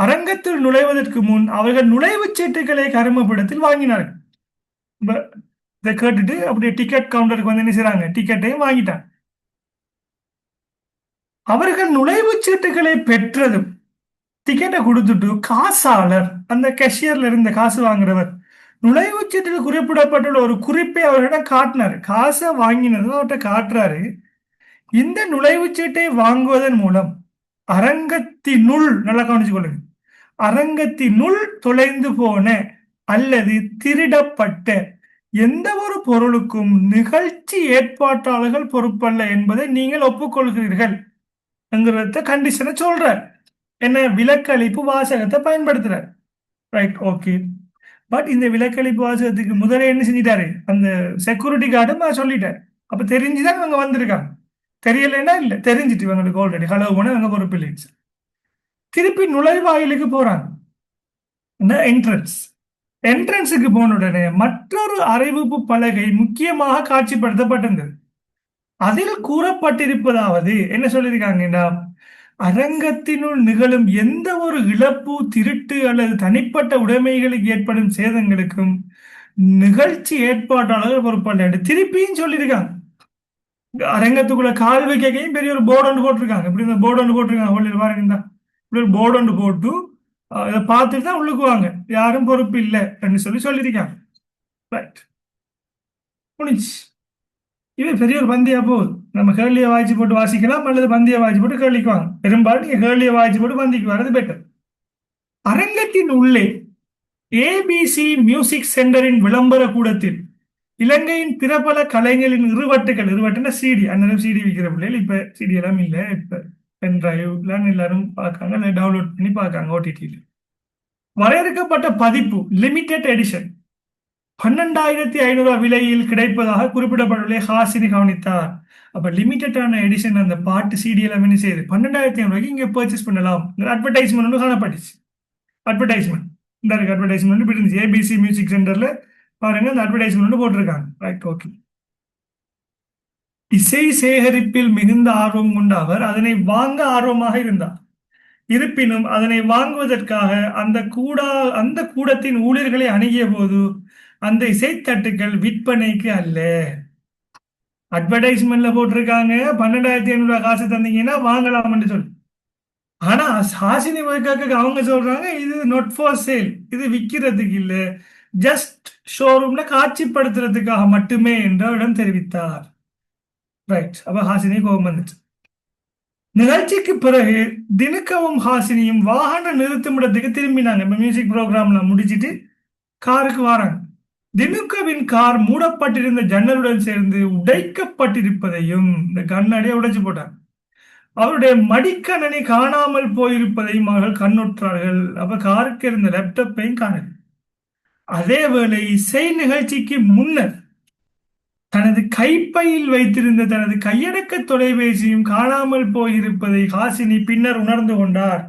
அரங்கத்தில் நுழைவதற்கு முன் அவர்கள் நுழைவுச் சீட்டுகளை கருமப்படத்தில் வாங்கினார்கள். இதை கேட்டுட்டு அப்படியே டிக்கெட் கவுண்டருக்கு வந்து என்ன செய்யறாங்க, டிக்கெட்டையும் வாங்கிட்டாங்க. அவர்கள் நுழைவுச் சீட்டுகளை பெற்றதும் டிக்கெட்டை கொடுத்துட்டு காசாளர், அந்த கேஷியர்ல இருந்த காசு வாங்குறவர், நுழைவுச்சீட்டில் குறிப்பிடப்பட்டுள்ள ஒரு குறிப்பை அவர்களிடம் காட்டினார். காசை வாங்கினதும் அவர்கிட்ட காட்டுறாரு. இந்த நுழைவுச்சீட்டை வாங்குவதன் மூலம் அரங்கத்தினுள், நல்லா கவனிச்சு கொள்ளுங்க, அரங்கத்தினுள் தொலைந்து போன அல்லது திருடப்பட்ட எந்த ஒரு பொருளுக்கும் நிகழ்ச்சி ஏற்பாட்டாளர்கள் பொறுப்பல்ல என்பதை நீங்கள் ஒப்புக்கொள்கிறீர்கள் என்கிறத கண்டிஷனை சொல்ற. என்ன, விலக்களிப்பு வாசகத்தை பயன்படுத்துற. Right, okay. பட் இந்த விலக்களிப்பு வாசகத்துக்கு முதல்ல என்ன செஞ்சிட்டாரு, அந்த செக்யூரிட்டி கார்டும் சொல்லிட்டாரு. அப்ப தெரிஞ்சுதான் இவங்க வந்திருக்காங்க. தெரியலைன்னா இல்ல, தெரிஞ்சிட்டு இவங்களுக்கு ஆல்ரெடி ஹலோ போன இவங்க பொறுப்பு இல்லை. திருப்பி நுழைவாயிலுக்கு போறாங்க, என்ட்ரன்ஸ். என்ட்ரன்ஸுக்கு போன உடனே மற்றொரு அறிவிப்பு பலகை முக்கியமாக காட்சிப்படுத்தப்பட்டிருந்தது. அதில் கூறப்பட்டிருப்பதாவது என்ன சொல்லியிருக்காங்கன்னா, அரங்கத்தினுள் நிகழும் எந்த ஒரு இழப்பு, திருட்டு அல்லது தனிப்பட்ட உடைமைகளுக்கு ஏற்படும் சேதங்களுக்கும் நிகழ்ச்சி ஏற்பாட்டாளர்கள் பொறுப்பல்ல. திருப்பியும் சொல்லியிருக்காங்க. அரங்கத்துக்குள்ள கால் வைக்கையும் பெரிய ஒரு போர்டு ஒன்று போட்டிருக்காங்க. இப்படி இந்த போர்டு ஒன்று போட்டிருக்காங்க பாருங்க, இப்படி ஒரு போர்டு ஒன்று போட்டு இதை பார்த்துட்டு தான் உள்ளுக்குவாங்க, யாரும் பொறுப்பு இல்லை அப்படின்னு சொல்லியிருக்காங்க. ரைட், முடிஞ்சு. இது பெரிய ஒரு பந்தியா போகுது. நம்ம கேள்வியை வாய்ச்சி போட்டு வாசிக்கலாம் அல்லது பந்தியை வாய்ச்சி போட்டு கேள்விக்கு வாங்க. பெரும்பாலும் நீங்க கேள்வியை வாய்ச்சி போட்டு பந்திக்கு வர்றது பெட்டர். அரங்கத்தின் உள்ளே ஏபிசி மியூசிக் சென்டரின் விளம்பர கூடத்தில் இலங்கையின் பிரபல கலைஞரின் இருவட்டுகள், இருவட்டுன்னா சிடி, அந்நேரம் சிடி விற்கிற பிள்ளைகள், இப்ப சிடி எல்லாம் இல்லை, இப்ப பென் டிரைவ்லாம் எல்லாரும் பார்க்காங்க, டவுன்லோட் பண்ணி பார்க்காங்க ஓடிடியில். வரையறுக்கப்பட்ட பதிப்பு லிமிடெட் எடிஷன் 12,500 விலையில் கிடைப்பதாக குறிப்பிடப்பட்டுள்ள ஹாசினி கவனித்தார். அப்ப லிமிடெடான எடிஷன் அந்த பாட்டு சிடி எல்லாம் என்ன செய்யுது, 12,500 இங்க பர்ச்சேஸ் பண்ணலாம். அட்வர்டைஸ்மெண்ட் காணப்பட்டுச்சு. அட்வர்டைஸ்மெண்ட் இந்த இருக்கு, அட்வர்டைஸ்மெண்ட் இருந்துச்சு ஏபிசி மியூசிக் சென்டர்ல. பாருங்க அந்த அட்வர்டைஸ்மெண்ட் போட்டிருக்காங்க. Right, okay. இசை சேகரிப்பில் மிகுந்த ஆர்வம் கொண்ட அவர் அதனை வாங்க ஆர்வமாக இருந்தார். இருப்பினும் அதனை வாங்குவதற்காக அந்த கூடத்தின் ஊழியர்களை அணுகிய போது அந்த இசைத்தட்டுகள் விற்பனைக்கு அல்ல. அட்வர்டைஸ்மெண்ட்ல போட்டிருக்காங்க 12,500 காசு தந்தீங்கன்னா வாங்கலாம்னு சொல்லி. ஆனா ஹாசினி வைக்காக்கு அவங்க சொல்றாங்க இது நாட் ஃபார் சேல், இது விற்கிறதுக்கு இல்ல, ஜஸ்ட் ஷோரூம்ல காட்சிப்படுத்துறதுக்காக மட்டுமே என்று அவரிடம் தெரிவித்தார். ரைட், அப்ப ஹாசினி கோபம் வந்துச்சு. நிகழ்ச்சிக்கு பிறகு தினுக்கவும் ஹாசினியும் வாகன நிறுத்துமிடத்துக்கு திரும்பினாங்க. இப்ப மியூசிக் ப்ரோக்ராம்ல முடிச்சிட்டு காருக்கு வராங்க. தினுக்கவின் கார் மூடப்பட்டிருந்த ஜன்னலுடன் சேர்ந்து உடைக்கப்பட்டிருப்பதையும், இந்த கண்ணாடியை உடைச்சு போட்டாங்க, அவருடைய மடிக்கணனி காணாமல் போயிருப்பதையும் அவர்கள் கண்ணுற்றார்கள். அப்ப காருக்கு இருந்த லேப்டாப்பையும் காணல. அதேவேளை இசை நிகழ்ச்சிக்கு முன்னர் தனது கைப்பையில் வைத்திருந்த தனது கையடக்க தொலைபேசியும் காணாமல் போயிருப்பதை ஹாசினி பின்னர் உணர்ந்து கொண்டார்.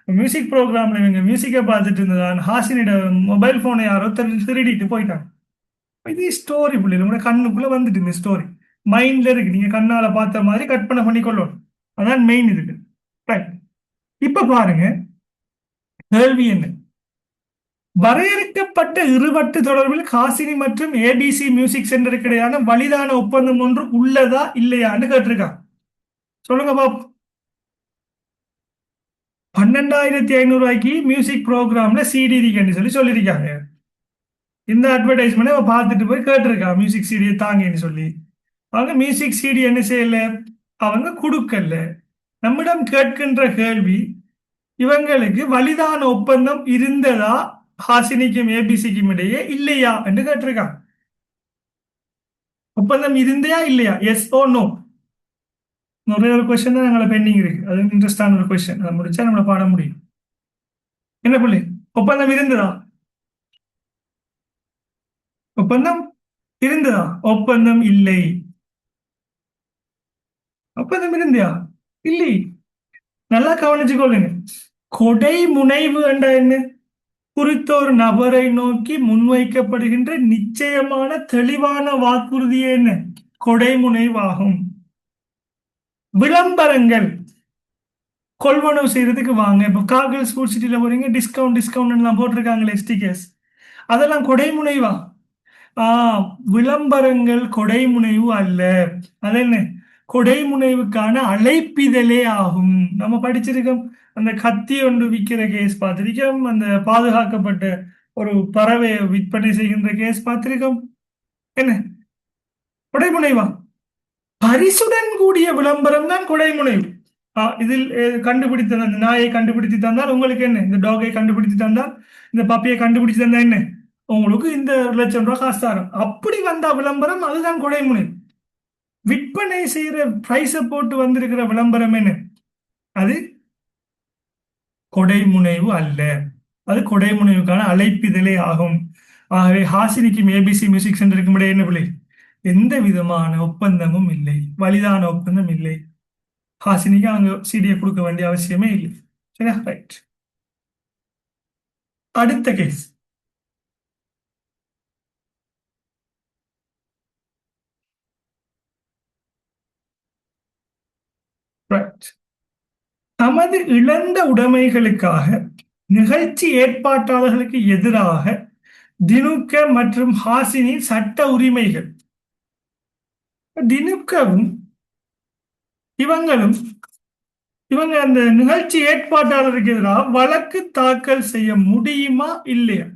மியூசிக் ப்ரோக்ராம்ல இவங்க மியூசிக்கை பார்த்துட்டு இருந்ததான் ஹாசினியோட மொபைல் போனை யாரோ திருடிட்டு போயிட்டாங்க. இது ஸ்டோரி புள்ளியில் உங்களோட கண்ணுக்குள்ள வந்துட்டு இந்த ஸ்டோரி மைண்ட்ல இருக்கு, நீங்க கண்ணால பார்த்த மாதிரி கற்பனை பண்ணி கொள்ளணும். அதான் மெயின் இருக்கு. இப்ப பாருங்க கேள்வி என்ன, வரையறுக்கப்பட்ட இருவட்டு தொடர்பில் ஹாசினி மற்றும் ஏபிசி மியூசிக் சென்டருக்கு இடையான வலிதான ஒப்பந்தம் ஒன்று உள்ளதா இல்லையான்னு கேட்டிருக்காங்க. சொல்லுங்க பாப்போம். 12,500 மியூசிக் ப்ரோக்ராம்ல சிடி இருக்குன்னு சொல்லியிருக்காங்க. இந்த அட்வர்டைஸ்மெண்ட் பார்த்துட்டு போய் கேட்டிருக்கா மியூசிக் சிடியை தாங்கன்னு சொல்லி. அவங்க மியூசிக் சிடி என்ன செய்யல, அவங்க கொடுக்கல. நம்மிடம் கேட்கின்ற கேள்வி, இவங்களுக்கு வலிதான ஒப்பந்தம் இருந்ததா ஹாசினிக்கும் ஏபிசிக்கும் இடையே இல்லையா என்று கேட்டிருக்காங்க. ஒப்பந்தம் இருந்தையா இல்லையா, எஸ் ஓ நோ. ஒரே ஒரு கொஸ்டின் தான் எங்களை பெண்டிங் இருக்கு, அது இன்ட்ரெஸ்டான ஒரு கொஸ்டின், அதை முடிச்சா நம்மளை பாட முடியும். என்ன பிள்ளை, ஒப்பந்தம் இருந்ததா, ஒப்பந்தம் இருந்ததா, ஒப்பந்தம் இல்லை. ஒப்பந்தம் இருந்தியா இல்லை, நல்லா கவனிச்சுக்கொள்ளுங்க. கொடை முனைவு என்ற என்ன, குறித்த ஒரு நபரை நோக்கி முன்வைக்கப்படுகின்ற நிச்சயமான தெளிவான வாக்குறுதி என்ன, கொடை முனைவாகும். விளம்பரங்கள், கொள்வனவு செய்யறதுக்கு வாங்க, இப்போ காகல் ஸ்போர்ட்ஸ் சிட்டியில போறீங்க, டிஸ்கவுண்ட் டிஸ்கவுண்ட் எல்லாம் போட்டிருக்காங்களே ஸ்டிக்கர்ஸ், அதெல்லாம் கொடை முனைவா? விளம்பரங்கள் கொடை முனைவு அல்ல. அது என்ன, கொடை முனைவுக்கான அழைப்பிதழே ஆகும். நம்ம படிச்சிருக்கோம் அந்த கத்தி ஒன்று விற்கிற கேஸ் பார்த்திருக்கோம், அந்த பாதுகாக்கப்பட்ட ஒரு பறவை விற்பனை செய்கின்ற கேஸ் பார்த்திருக்கோம். என்ன கொடை முனைவா? பரிசுடன் கூடிய விளம்பரம் தான் கொடை முனைவு. இதில் கண்டுபிடித்த அந்த நாயை கண்டுபிடித்து தந்தால் உங்களுக்கு என்ன, இந்த டாகை கண்டுபிடித்து தந்தால், இந்த பப்பியை கண்டுபிடிச்சு தந்தா என்ன, உங்களுக்கு இந்த 1,00,000 காசு தரும். அப்படி வந்த விளம்பரம் அதுதான் கொடை முனைவு. விற்பனை செய்யற பிரைஸ போட்டு வந்திருக்கிற விளம்பரம் என்ன, அது கொடை முனைவு அல்ல, அது கொடை முனைவுக்கான அழைப்பிதழே ஆகும். ஆகவே ஹாசினிக்கும் ஏபிசி மியூசிக் சென்டருக்கும் இடையே என்ன பிள்ளை, எந்த விதமான ஒப்பந்தமும் இல்லை, வலிதான ஒப்பந்தம் இல்லை. ஹாசினிக்கு அங்க சிடியை கொடுக்க வேண்டிய அவசியமே இல்லை. சரியா, ரைட். அடுத்த கேஸ், தமது இழந்த உடைமைகளுக்காக நிகழ்ச்சி ஏற்பாட்டாளர்களுக்கு எதிராக தினுக்க மற்றும் ஹாசினி சட்ட உரிமைகள். தினுக்கவும் இவங்க அந்த நிகழ்ச்சி ஏற்பாட்டாளருக்கு எதிராக வழக்கு தாக்கல் செய்ய முடியுமா இல்லையா?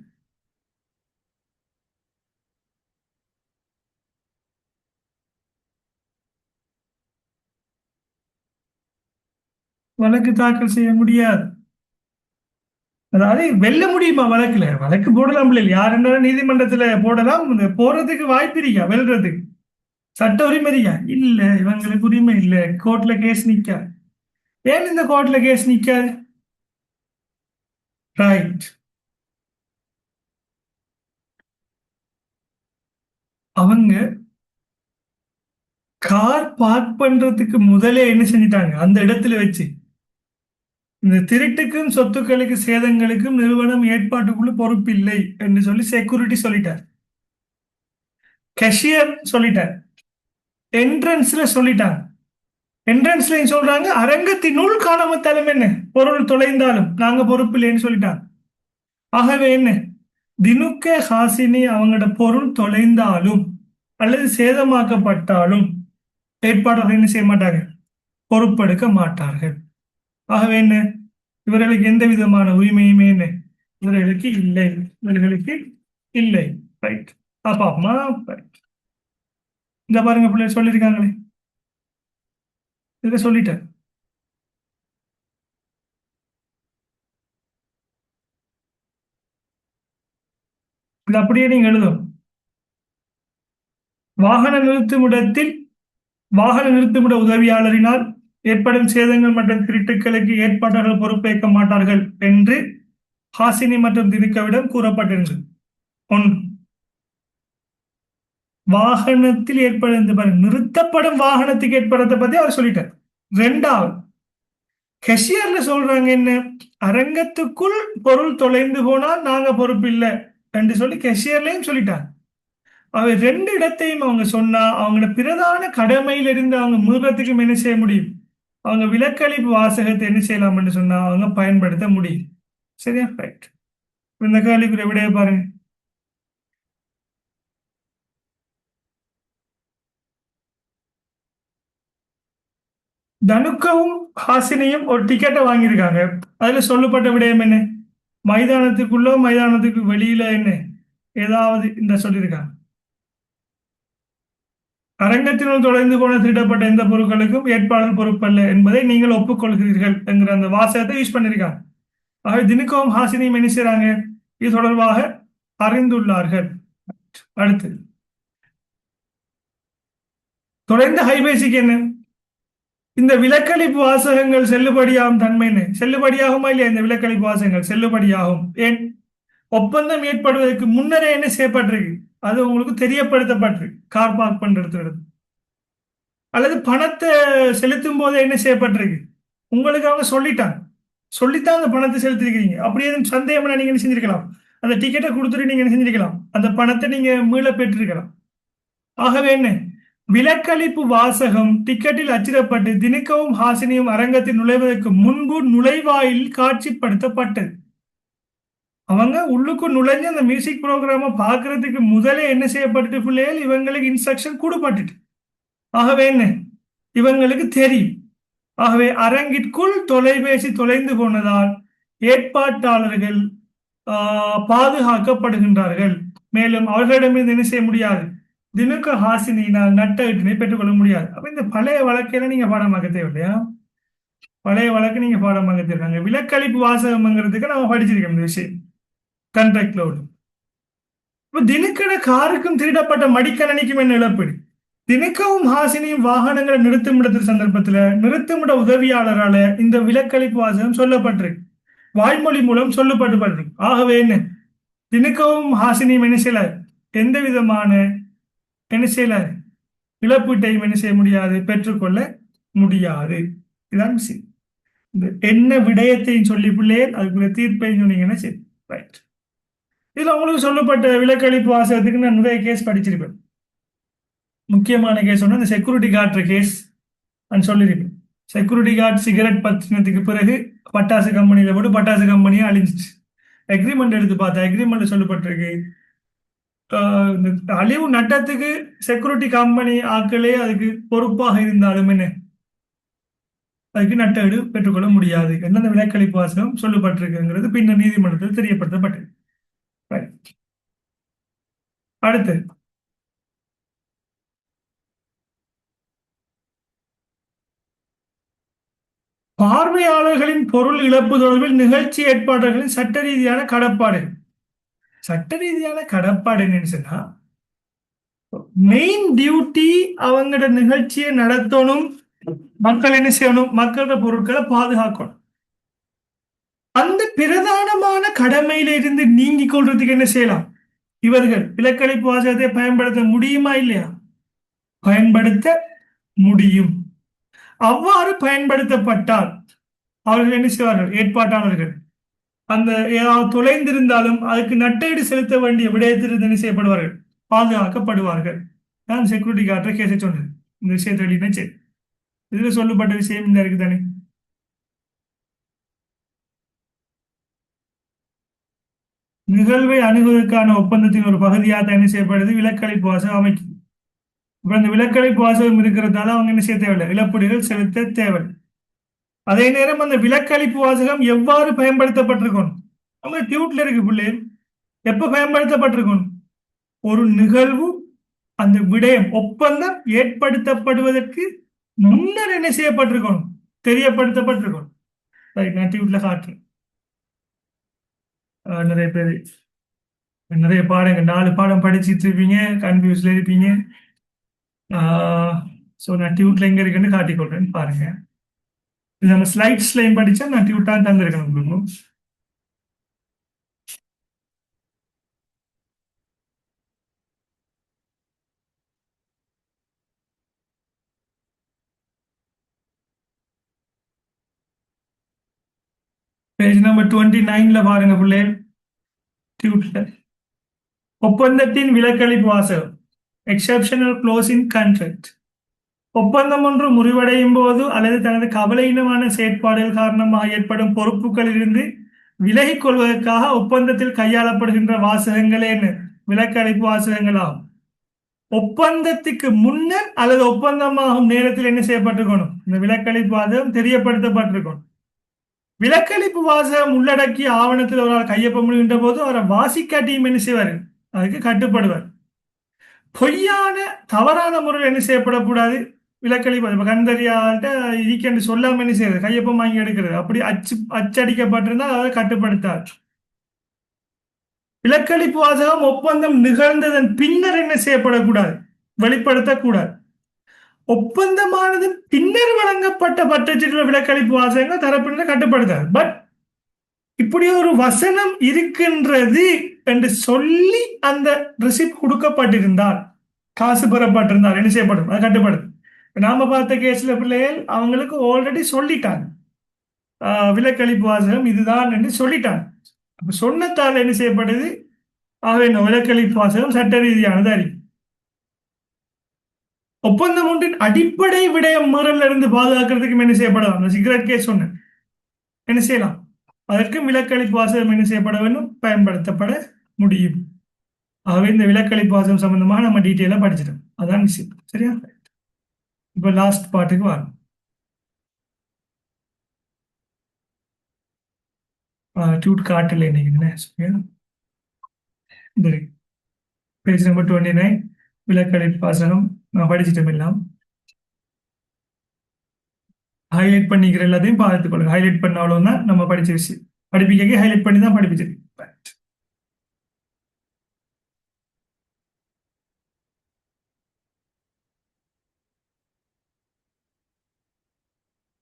வழக்கு தாக்கல் செய்ய முடியாது. அதாவது வெல்ல முடியுமா வழக்குல? வழக்கு போடலாம் இல்லை, யார் இருந்தாலும் நீதிமன்றத்துல போடலாம். இந்த போறதுக்கு வாய்ப்பு இருக்கா வெல்றதுக்கு? சட்ட உரிமை இருக்கா? இல்ல, இவங்களுக்கு உரிமை இல்ல. கோர்ட்ல கேஸ் நிக்காது. ஏன் இந்த கோர்ட்ல கேஸ் நிக்காது? ரைட். அவங்க கார் பார்க் பண்றதுக்கு முதலே என்ன செஞ்சிட்டாங்க, அந்த இடத்துல வச்சு இந்த திருட்டுக்கும் சொத்துக்களுக்கு சேதங்களுக்கும் நிறுவனம் ஏற்பாட்டுக்குள்ள பொறுப்பு இல்லை என்று சொல்லி செக்யூரிட்டி சொல்லிட்டார். கேஷியர் சொல்லிட்டார். என்ட்ரன்ஸ்ல சொல்லிட்டாங்க. என்ட்ரன்ஸ்ல சொல்றாங்க, அரங்கத்தினுள் காணாமத்தாலும் என்ன, பொருள் தொலைந்தாலும் நாங்க பொறுப்பு இல்லைன்னு சொல்லிட்டாங்க. ஆகவே என்ன, தினுக்க ஹாசினி அவங்களோட பொருள் தொலைந்தாலும் அல்லது சேதமாக்கப்பட்டாலும் ஏற்பாடுகள் என்ன செய்ய மாட்டாங்க, பொறுப்பெடுக்க மாட்டார்கள். ஆகவே என்ன, இவர்களுக்கு எந்த விதமான உரிமையுமே என்ன, இவர்களுக்கு இல்லை. இவர்களுக்கு இல்லை. ரைட். அப்பா அம்மா right. இந்த பாருங்க பிள்ளைகள் சொல்லியிருக்காங்களே, இதை சொல்லிட்டேன். இது அப்படியே நீங்க எழுதும். வாகன நிறுத்துமிடத்தில் வாகன நிறுத்துமிட உதவியாளரினால் ஏற்படும் சேதங்கள் மற்றும் திருட்டுக்களுக்கு ஏற்பாட்டாளர்கள் பொறுப்பேற்க மாட்டார்கள் என்று ஹாசினி மற்றும் தினுக்கவிடம் கூறப்பட்டிருந்தது. ஒன்று, வாகனத்தில் ஏற்படும் நிறுத்தப்படும் வாகனத்துக்கு ஏற்படுறத பத்தி அவர் சொல்லிட்டார். ரெண்டாவது, கெஷியர்ல சொல்றாங்க என்ன, அரங்கத்துக்குள் பொருள் தொலைந்து போனால் நாங்க பொறுப்பு இல்லை என்று சொல்லி கெஷியர்லையும் சொல்லிட்டாங்க. அவை ரெண்டு இடத்தையும் அவங்க சொன்னா அவங்களோட பிரதான கடமையில இருந்து அவங்க மீறத்துக்கும் என்ன செய்ய முடியும், அவங்க விலக்களிப்பு வாசகத்தை என்ன செய்யலாம்னு சொன்னா அவங்க பயன்படுத்த முடியும். சரியா? ரைட். இந்த கேள்விக்குரிய விடைய பாருங்க. தனுக்கவும் ஹாசினியும் ஒரு டிக்கெட்டை வாங்கியிருக்காங்க. அதுல சொல்லப்பட்ட விடயம் என்ன, மைதானத்துக்குள்ளோ மைதானத்துக்கு வெளியில என்ன ஏதாவது இந்த சொல்லியிருக்காங்க, அரங்கத்தினுள் தொலைந்து போன திருடப்பட்ட எந்த பொருட்களுக்கும் ஏற்பாளர் பொறுப்பல்ல என்பதை நீங்கள் ஒப்புக்கொள்கிறீர்கள் என்கிற அந்த வாசகத்தை யூஸ் பண்ணியிருக்காங்க. ஆகவே தினுக்கவும் ஹாசினியும் என்ன செய்றாங்க, இது தொடர்பாக அறிந்துள்ளார்கள். அடுத்து, தொடர்ந்து ஹைபேசிக் என்ன, இந்த விலக்களிப்பு வாசகங்கள் செல்லுபடியாகும் தன்மை என்ன, செல்லுபடியாகுமா இல்லையா, இந்த விலக்களிப்பு வாசகங்கள் செல்லுபடியாகும். ஏன், ஒப்பந்தம் ஏற்படுவதற்கு முன்னரே என்ன செய்யப்பட்டிருக்கு, அது உங்களுக்கு தெரியப்படுத்தப்பட்டிருக்கு கார் பார்க் பண்றது, அல்லது பணத்தை செலுத்தும் போது என்ன செய்யப்பட்டிருக்கு, உங்களுக்கு அவங்க சொல்லிட்டாங்க, சொல்லித்தான் அந்த பணத்தை செலுத்திருக்கிறீங்க. அப்படி எதுவும் சந்தேகம் நீங்க என்ன செஞ்சிருக்கலாம், அந்த டிக்கெட்டை கொடுத்துட்டு நீங்க என்ன செஞ்சிருக்கலாம், அந்த பணத்தை நீங்க மீள பெற்றிருக்கலாம். ஆகவே என்ன, விலக்களிப்பு வாசகம் டிக்கெட்டில் அச்சிடப்பட்டு தினுக்கவும் ஹாசினியும் அரங்கத்தில் நுழைவதற்கு முன்பு நுழைவாயில் காட்சிப்படுத்தப்பட்டது. அவங்க உள்ளுக்கு நுழைஞ்சு அந்த மியூசிக் ப்ரோக்ராம பாக்குறதுக்கு முதலே என்ன செய்யப்பட்டு பிள்ளைகள் இவங்களுக்கு இன்ஸ்ட்ரக்ஷன் கொடுப்பட்டுட்டு. ஆகவே என்ன, இவங்களுக்கு தெரியும். ஆகவே அரங்கிற்குள் தொலைபேசி தொலைந்து போனதால் ஏற்பாட்டாளர்கள் பாதுகாக்கப்படுகின்றார்கள். மேலும் அவர்களிடமிருந்து என்ன செய்ய முடியாது, தினுக்க ஹாசினியினால் நட்ட ஈட்டினை பெற்றுக்கொள்ள முடியாது. அப்ப இந்த பழைய வழக்கையில நீங்க பாடமாக்க தேவையில்லையா, பழைய வழக்கு நீங்க பாடமாக்க தேவைங்க. விலக்களிப்பு வாசகம்ங்கிறதுக்கு நம்ம படிச்சிருக்கோம் இந்த விஷயம் கண்ட்ராக்ட்ல உள்ள. இப்ப தினுக்கட காருக்கும் திருடப்பட்ட மடிக்கணனிக்கும் என்ன இழப்பீடு, தினுக்கவும் ஹாசினியும் வாகனங்களை நிறுத்துமிடத்தில் சந்தர்ப்பத்தில் நிறுத்துமிட உதவியாளரால இந்த விலக்களிப்பு வாசகம் சொல்லப்பட்டிருக்கு, வாய்மொழி மூலம் சொல்லப்பட்டு. ஆகவே என்ன, தினுக்கவும் ஹாசினியும் என்ன செய்யல, எந்த விதமான என்ன செய்யல இழப்பீட்டையும் என்ன செய்ய முடியாது, பெற்றுக்கொள்ள முடியாது. இதான் விஷயம். இந்த என்ன விடயத்தையும் சொல்லி பிள்ளையே அதுக்குள்ள தீர்ப்பையும் சொன்னீங்கன்னா சரி. ரைட். இதுல உங்களுக்கு சொல்லப்பட்ட விலக்களிப்பு வாசகத்துக்கு நான் நிறைய கேஸ் படிச்சிருப்பேன். முக்கியமான கேஸ் ஒன்று இந்த செக்யூரிட்டி கார்டு கேஸ் நான் சொல்லியிருப்பேன். செக்யூரிட்டி கார்டு சிகரெட் பத்தினத்துக்கு பிறகு பட்டாசு கம்பெனியில போட்டு பட்டாசு கம்பெனியை அழிஞ்சிச்சு. அக்ரிமெண்ட் எடுத்து பார்த்தா அக்ரிமெண்ட் சொல்லப்பட்டிருக்கு, இந்த அழிவு நட்டத்துக்கு செக்யூரிட்டி கம்பெனி ஆட்களே அதுக்கு பொறுப்பாக இருந்தாலும் என்ன, அதுக்கு நட்டஈடு பெற்றுக்கொள்ள முடியாது எந்தெந்த விலக்களிப்பு வாசகம் சொல்லப்பட்டிருக்குங்கிறது பின்னர் நீதிமன்றத்தில் தெரியப்படுத்தப்பட்டது. அடுத்து, பார்வையாளர்களின் பொருள் இழப்பு தொடர்பில் நிகழ்ச்சி ஏற்பாளர்களின் சட்ட ரீதியான கடப்பாடு. சட்ட ரீதியான கடப்பாடு என்னன்னு சொன்னா, மெயின் டியூட்டி அவங்களோட நிகழ்ச்சியை நடத்தணும். மக்கள் என்ன செய்யணும்? மக்களோட பொருட்களை பாதுகாக்கணும். அந்த பிரதானமான கடமையில இருந்து நீங்கிக் கொள்றதுக்கு என்ன செய்யலாம்? இவர்கள் விலக்களிப்பு வாசகத்தை பயன்படுத்த முடியுமா இல்லையா? பயன்படுத்த முடியும். அவ்வாறு பயன்படுத்தப்பட்டால் அவர்கள் என்ன செய்வார்கள்? ஏற்பாட்டாளர்கள் அந்த ஏதாவது தொலைந்திருந்தாலும் அதுக்கு நட்டீடு செலுத்த வேண்டிய விடயத்திலிருந்து என்ன செய்யப்படுவார்கள்? பாதுகாக்கப்படுவார்கள். நான் செக்யூரிட்டி கார்டை கேச சொன்னேன் இந்த விஷயத்தை எழுதினா சரி. இதுல சொல்லப்பட்ட விஷயம் இந்த இருக்கு தானே. நிகழ்வை அணுகுவதற்கான ஒப்பந்தத்தின் ஒரு பகுதியாக என்ன செய்யப்படுது? விலக்களிப்பு வாசகம் அமைக்கும். இப்ப இந்த விலக்களிப்பு வாசகம் இருக்கிறதால அவங்க என்ன செய்ய தேவையில்லை? இழப்பீடுகள் செலுத்த தேவையில்லை. அதே நேரம் அந்த விலக்களிப்பு வாசகம் எவ்வாறு பயன்படுத்தப்பட்டிருக்கணும்? அவங்க டியூட்ல இருக்கு பிள்ளைகள். எப்ப பயன்படுத்தப்பட்டிருக்கணும்? ஒரு நிகழ்வு அந்த விடயம் ஒப்பந்தம் ஏற்படுத்தப்படுவதற்கு முன்னர் என்ன செய்யப்பட்டிருக்கணும்? தெரியப்படுத்தப்பட்டிருக்கணும். நான் டியூட்ல காட்டுறேன். நிறைய பேர் நிறைய பாடங்கள் 4 பாடம் படிச்சுட்டு இருப்பீங்க, கன்ஃபியூஸ்ல இருப்பீங்க. ஸோ நான் டியூட்ல எங்க இருக்குன்னு காட்டிக்கொள்றேன் பாருங்க. இது நம்ம ஸ்லைட்ஸ்லையும் படிச்சா நான் டியூட்டா தந்திருக்கேன் உங்களுக்கு. பேஜ் நம்பர் 29ல பாருங்க பிள்ளை. டியூட்ல ஒப்பந்தத்தின் விலக்களிப்பு வாசகம். எக்ஸெப்ஷனல் க்ளோஸ் இன் கான்ட்ராக்ட். ஒப்பந்தம் ஒன்று முறிவடையும் போது அல்லது தனது கவலையினமான செயற்பாடுகள் காரணமாக ஏற்படும் பொறுப்புகளில் இருந்து விலகிக் கொள்வதற்காக ஒப்பந்தத்தில் கையாளப்படுகின்ற வாசகங்களே விலக்களிப்பு வாசகங்கள் ஆகும். ஒப்பந்தத்துக்கு முன்னர் அல்லது ஒப்பந்தமாகும் நேரத்தில் என்ன செய்யப்பட்டிருக்கணும்? இந்த விலக்களிப்பு வாசகம் தெரியப்படுத்தப்பட்டிருக்கணும். விலக்களிப்பு வாசகம் உள்ளடக்கிய ஆவணத்தில் அவரால் கையொப்ப முடிகின்ற போது அவரை வாசிக்காட்டியும் என்ன செய்வார்? அதுக்கு கட்டுப்படுவார். பொய்யான தவறான முறையில் என்ன செய்யப்படக்கூடாது? விலக்களிப்பு கண்டறியாட்ட ஈக்கென்று சொல்லாம என்ன செய்யறது? கையொப்பம் வாங்கி எடுக்கிறது. அப்படி அச்சடிக்கப்பட்டிருந்தால் அதை கட்டுப்படுத்தார். விலக்களிப்பு வாசகம் ஒப்பந்தம் நிகழ்ந்ததன் பின்னர் என்ன செய்யப்படக்கூடாது? வெளிப்படுத்தக்கூடாது. ஒப்பந்தமானது பின்னர் வழங்கப்பட்ட பற்றச்சீட்டுள்ள விலக்களிப்பு வாசகங்கள் தரப்பினர் கட்டுப்படுத்தாது. பட் இப்படி ஒரு வசனம் இருக்கின்றது என்று சொல்லி அந்த ரிசிப்ட் கொடுக்கப்பட்டிருந்தால், காசு பெறப்பட்டிருந்தால் என்ன செய்யப்படும்? அது கட்டுப்படுது. நாம பார்த்த கேஸ்ல பிள்ளைகள் அவங்களுக்கு ஆல்ரெடி சொல்லிட்டாங்க விலக்களிப்பு வாசகம் இதுதான் என்று சொல்லிட்டாங்க. அப்ப சொன்னதால் என்ன செய்யப்படுது? ஆகவே இந்த விலக்களிப்பு வாசகம் சட்ட ரீதியானது அறிவு. ஒப்பந்தம் ஒன்றின் அடிப்படை விடயம் மீறல் இருந்து பாதுகாக்கிறதுக்கு என்ன செய்யப்படலாம்? அந்த சிகரெட் கேஸ் சொன்ன என்ன செய்யலாம்? அதற்கும் விலக்களிப்பு வாசகம் என்ன செய்யப்பட வேண்டும்? பயன்படுத்தப்பட முடியும். ஆகவே இந்த விலக்களிப்பு வாசகம் சம்பந்தமாக நம்ம டீட்டெயிலா படிச்சிட்டோம். அதான் விஷயம். சரியா? இப்ப லாஸ்ட் பார்ட்டுக்கு வரும். டியூட் காட்டல இன்னைக்கு பேஜ் நம்பர் 29 விலக்களிப்பு வாசகம் நான் படிச்சிட்டோம் எல்லாம். ஹைலைட் பண்ணிக்கிற எல்லாத்தையும் பார்த்துக் கொள்ளுங்க. ஹைலைட் பண்ணாலும் தான் நம்ம படிச்ச விஷயம். படிப்பிக்க ஹைலைட் பண்ணி தான் படிப்பிச்சது.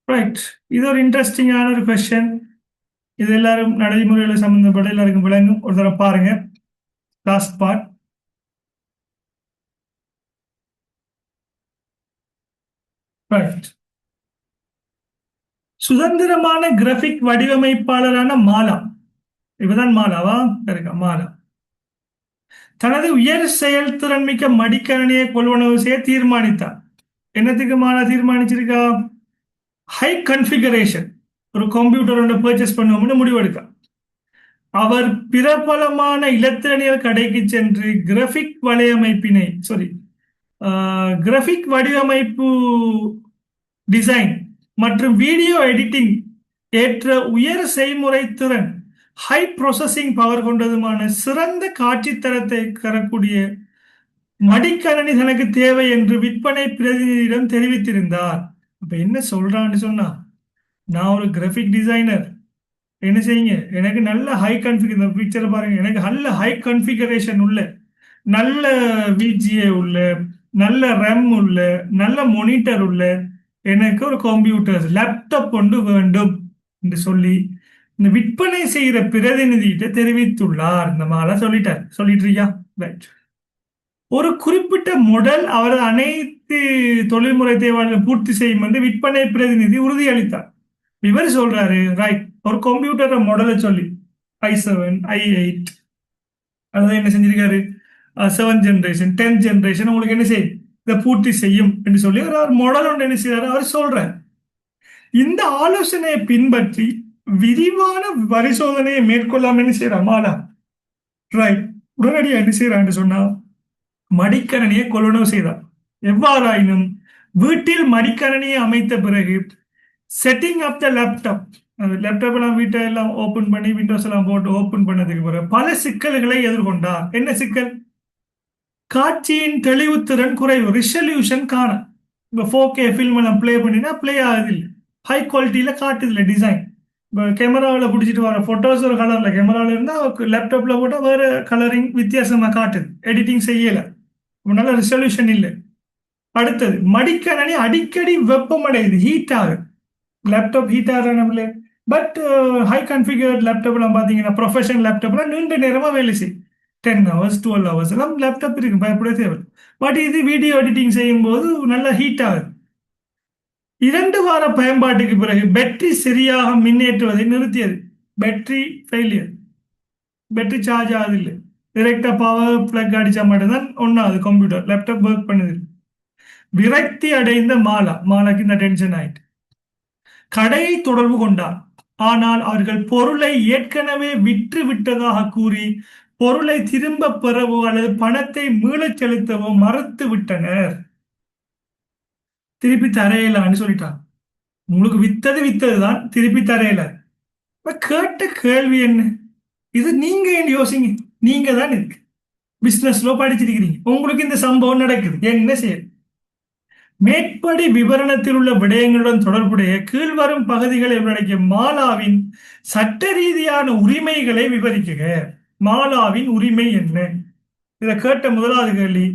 ரைட். இது ஒரு இன்ட்ரெஸ்டிங்கான ஒரு கொஸ்டின். இது எல்லாரும் நடைமுறையில் சம்பந்தப்பட்ட எல்லாருக்கும் விளங்கும். ஒரு தடவை பாருங்க லாஸ்ட் பார்ட். ரைட். சுதந்திரமான கிராபிக் வடிவமைப்பாளரான மாலா, இவதான் மாலாவா இருக்கா? மாலா தனது உயர் செயல்திறன் மிக்க மடிக்கணினியை கொள்வனவு செய்ய தீர்மானித்தார். என்னத்துக்கு மாலா தீர்மானிச்சிருக்கா? ஹை கன்ஃபிகரேஷன் ஒரு கம்ப்யூட்டர் ஒன்று பர்ச்சேஸ் பண்ணுவோம்னு முடிவெடுக்க. அவர் பிரபலமான இலத்திரனியல் கடைக்கு சென்று கிராபிக் வலையமைப்பினை கிராபிக் வடிவமைப்பு டிசைன் மற்றும் வீடியோ எடிட்டிங் ஏற்ற உயர் செய்முறை திறன் ஹை ப்ராசஸிங் பவர் கொண்டதுமான சிறந்த காட்சி தரத்தை தரக்கூடிய மடிக்கணனி தனக்கு தேவை என்று விற்பனை பிரதிநிதியிடம் தெரிவித்திருந்தார். அப்ப என்ன சொல்றான்னு சொன்னா, நான் ஒரு கிராஃபிக் டிசைனர். என்ன செய்யுங்க, எனக்கு நல்ல ஹை கன்ஃபிகர், இந்த பிக்சரை பாருங்க, எனக்கு நல்ல ஹை கன்ஃபிகரேஷன் உள்ள, நல்ல விஜிஏ உள்ள, நல்ல ரெம் உள்ள, நல்ல மானிட்டர் உள்ள எனக்கு ஒரு கம்ப்யூட்டர் லேப்டாப் ஒன்று வேண்டும் என்று சொல்லி இந்த விற்பனை செய்கிற பிரதிநிதியிட்ட தெரிவித்துள்ளார். இந்த மாதிரி சொல்லிட்டு இருக்கியா? ரைட். ஒரு குறிப்பிட்ட மாடல் அவர் அனைத்து தொழில்முறை தேவையான பூர்த்தி செய்யும் என்று விற்பனை பிரதிநிதி உறுதியளித்தார். இவர் சொல்றாரு, ரைட், ஒரு கம்ப்யூட்டர் மாடலை சொல்லி i7 i8, அதாவது என்ன செஞ்சிருக்காரு, 7th ஜெனரேஷன் 10th ஜெனரேஷன் உங்களுக்கு என்ன செய்யும், இதை பூர்த்தி செய்யும் என்று சொல்லி ஒரு மாடல் ஒன்று என்ன செய்யறாரு அவர் சொல்றார். இந்த ஆலோசனையை பின்பற்றி விரிவான பரிசோதனையை மேற்கொள்ளாம என்ன செய்யறான் மாலா, ரைட், உடனடியாக என்ன செய்யறான்னு சொன்னா மடிக்கணினியை கொள்வனவு செய்தார். எவ்வாறாயினும் வீட்டில் மடிக்கணினியை அமைத்த பிறகு செட்டிங் அப் த லேப்டாப், லேப்டாப் எல்லாம் வீட்டை எல்லாம் ஓபன் பண்ணி விண்டோஸ் எல்லாம் போட்டு ஓபன் பண்ணதுக்கு பிறகு பல சிக்கல்களை எதிர்கொண்டார். என்ன சிக்கல்? காட்சியின் தெளிவுத்திறன் குறைவு, ரிசல்யூஷன் காண. இப்போ 4K ஃபில்ம் எல்லாம் பிளே பண்ணினா பிளே ஆகுதில்லை, ஹை குவாலிட்டியில காட்டுதில்லை டிசைன். இப்போ கேமராவில் பிடிச்சிட்டு வர ஃபோட்டோஸ் ஒரு கலரில் கேமராவில் இருந்தால் லேப்டாப்பில் போட்டால் வேறு கலரிங் வித்தியாசமாக காட்டுது, எடிட்டிங் செய்யலை, நல்ல ரிசல்யூஷன் இல்லை. அடுத்தது, மடிக்கணினி அடிக்கடி வெப்பமடையுது, ஹீட் ஆகுது. லேப்டாப் ஹீட் ஆகிறனால, பட் ஹை கன்ஃபிகர்ட் லேப்டாப்லாம் பார்த்தீங்கன்னா ப்ரொஃபஷனல் லேப்டாப்லாம் நீண்ட நேரமாக வேலை செய்யும், 10 hours 12 hours எல்லாம் லேப்டாப் இருக்கு, பயப்பட தேவை. பட் இது வீடியோ எடிட்டிங் செய்யும் போது நல்லா ஹீட் ஆகுது. 2 வார பயன்பாட்டுக்கு பிறகு பேட்டரி சரியாக மின்னேற்றுவதை நிறுத்தியது. பேட்டரி ஃபெயிலியர், பேட்டரி சார்ஜ் ஆகுதில்லை, டிரெக்டா பவர் பிளக் அடிச்சா மட்டும்தான் ஒன்றாவது கம்ப்யூட்டர் லேப்டாப் ஒர்க் பண்ணுது. விரக்தி அடைந்த மாலாக்கு இந்த டென்ஷன் ஆயிட்டு கடையை தொடர்பு கொண்டார். ஆனால் அவர்கள் பொருளை ஏற்கனவே விற்று விட்டதாக கூறி பொருளை திரும்ப பெறவோ அல்லது பணத்தை மீளச் செலுத்தவோ மறுத்து விட்டனர். திருப்பி தரையிலான்னு சொல்லிட்டான். உங்களுக்கு வித்ததுதான், திருப்பி தரையில. கேட்ட கேள்வி என்ன? இது நீங்க ஏன் யோசிங்க, நீங்க தான் இருக்கு பிசினஸ்ல படிச்சிருக்கிறீங்க, உங்களுக்கு இந்த சம்பவம் நடக்குது, என்ன செய்ய? மேற்படி விவரணத்தில் உள்ள விடயங்களுடன் தொடர்புடைய கீழ்வரும் பகுதிகளை உள்ளடக்கிய மாலாவின் சட்ட ரீதியான உரிமைகளை விவரிக்குக. மாலாவின் உரிமை என்ன? இதை கேட்ட முதலாவது கேள்வி,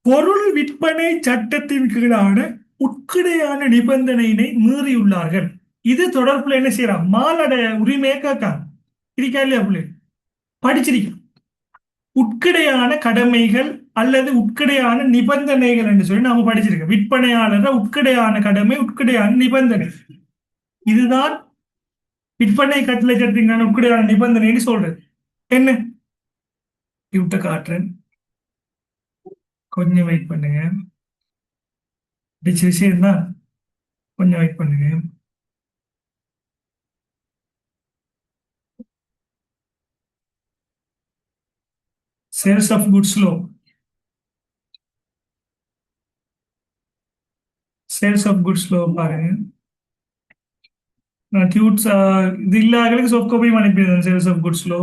பொருள் விற்பனை சட்டத்தின் கீழான உட்கிடையான நிபந்தனையினை மீறியுள்ளார்கள். இது தொடர்புல என்ன செய்யறான், மாலோட உரிமையை கேட்காங்க. இருக்கா இல்லையா பிள்ளை? படிச்சிருக்கோம். உட்கிடையான கடமைகள் அல்லது உட்கிடையான நிபந்தனைகள் என்று சொல்லி நாம படிச்சிருக்கோம். விற்பனையாளர் உட்கிடையான கடமை, உட்கிடையான நிபந்தனை, இதுதான் விற்பனை கட்டளை சட்டத்திற்கான உட்கிடையான நிபந்தனைன்னு சொல்றது. என்ன விட்ட காட்டுறேன், கொஞ்சம் வெயிட் பண்ணுங்க. விஷயம் தான், கொஞ்சம் வெயிட் பண்ணுங்க. Sales of goods law, sales of goods law பாருங்க. நான் டியூட்ஸ் இது இல்லாதவங்களுக்கு சாஃப்ட் காப்பியும் அனுப்பிடுறேன். சேல்ஸ் ஆஃப் குட்ஸ் லோ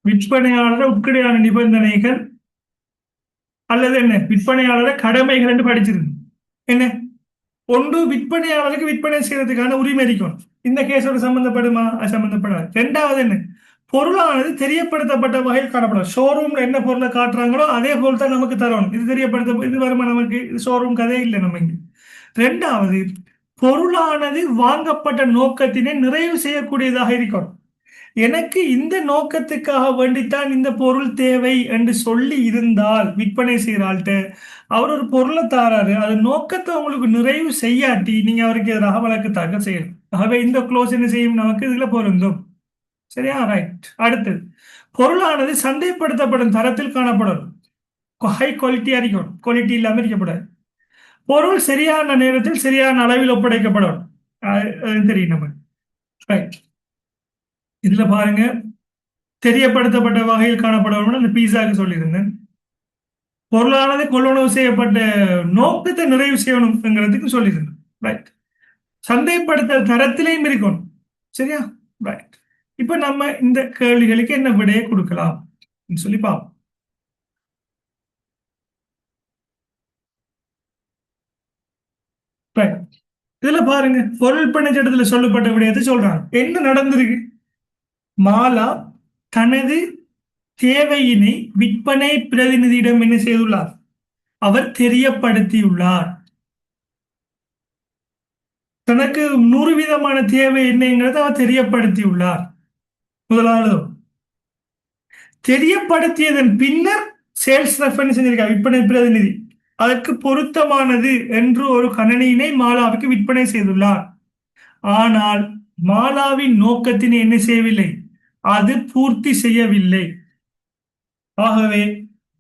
விற்பனையாளர் உட்கிடையான நிபந்தனைகள் அல்லது என்ன விற்பனையாளர் கடமைகள் என்று படிச்சிருக்கு. என்ன ஒன்று, விற்பனையாளருக்கு விற்பனை செய்யறதுக்கான உரிமை இருக்கணும், இந்த கேஸோட சம்பந்தப்படுமா, சம்பந்தப்படாது. ரெண்டாவது என்ன, பொருளானது தெரியப்படுத்தப்பட்ட வகையில் காணப்படும். ஷோரூம்ல என்ன பொருளை காட்டுறாங்களோ அதே பொருள் தான் நமக்கு தரணும். இது தெரியப்படுத்த, இது வருமா நமக்கு, இது ஷோரூம் கதையே இல்லை நம்ம இங்க. ரெண்டாவது, பொருளானது வாங்கப்பட்ட நோக்கத்தினை நிறைவு செய்யக்கூடியதாக இருக்கணும். எனக்கு இந்த நோக்கத்துக்காக வேண்டித்தான் இந்த பொருள் தேவை என்று சொல்லி இருந்தால் விற்பனை செய்யறாள்கிட்ட அவர் ஒரு பொருளை தாராரு, அது நோக்கத்தை உங்களுக்கு நிறைவு செய்யாட்டி நீங்க அவருக்கு எதிராக வழக்கு தாக்கல் செய்யணும். ஆகவே இந்த க்ளோஸ் என்ன செய்யும், நமக்கு இதுல பொருந்தும். சரியா? ரைட். அடுத்தது, பொருளானது சந்தைப்படுத்தப்படும் தரத்தில் காணப்படும், ஹை குவாலிட்டியா இருக்கணும், குவாலிட்டி இல்லாம இருக்கக்கூடாது. பொருள் சரியான நேரத்தில் சரியான அளவில் ஒப்படைக்கப்படும், தெரியும் நம்ம. ரைட். இதுல பாருங்க, தெரியப்படுத்தப்பட்ட வகையில் காணப்படும் அந்த பீஸாக்கு சொல்லியிருந்தேன். பொருளானது கொள்வனவு செய்யப்பட்ட நோக்கத்தை நிறைவு செய்யணுங்கிறதுக்கு சொல்லியிருந்தேன். ரைட். சந்தைப்படுத்தல் தரத்திலையும் இருக்கணும். சரியா? ரைட். இப்ப நம்ம இந்த கேள்விகளுக்கு என்ன விடையை கொடுக்கலாம்? சொல்லி பார்ப்போம். Right. இதுல பாருங்க, பொருள் பண சட்டத்துல சொல்லப்பட்ட விடயத்தை சொல்றாங்க. என்ன நடந்திருக்கு? மாலா தனது தேவையினை விற்பனை பிரதிநிதியிடம் என்ன செய்துள்ளார்? அவர் தெரியப்படுத்தியுள்ளார். தனக்கு 100 விதமான தேவை என்னங்கிறத அவர் தெரியப்படுத்தியுள்ளார். முதலாவது தெரியப்படுத்தியதன் பின்னர் சேல்ஸ் ரெஃபரன்ஸ் செஞ்சிருக்கார், விற்பனை பிரதிநிதி அதற்கு பொருத்தமானது என்று ஒரு கணனியினை மாலாவுக்கு விற்பனை செய்துள்ளார். ஆனால் மாலாவின் நோக்கத்தினை என்ன செய்யவில்லை, அது பூர்த்தி செய்யவில்லை. ஆகவே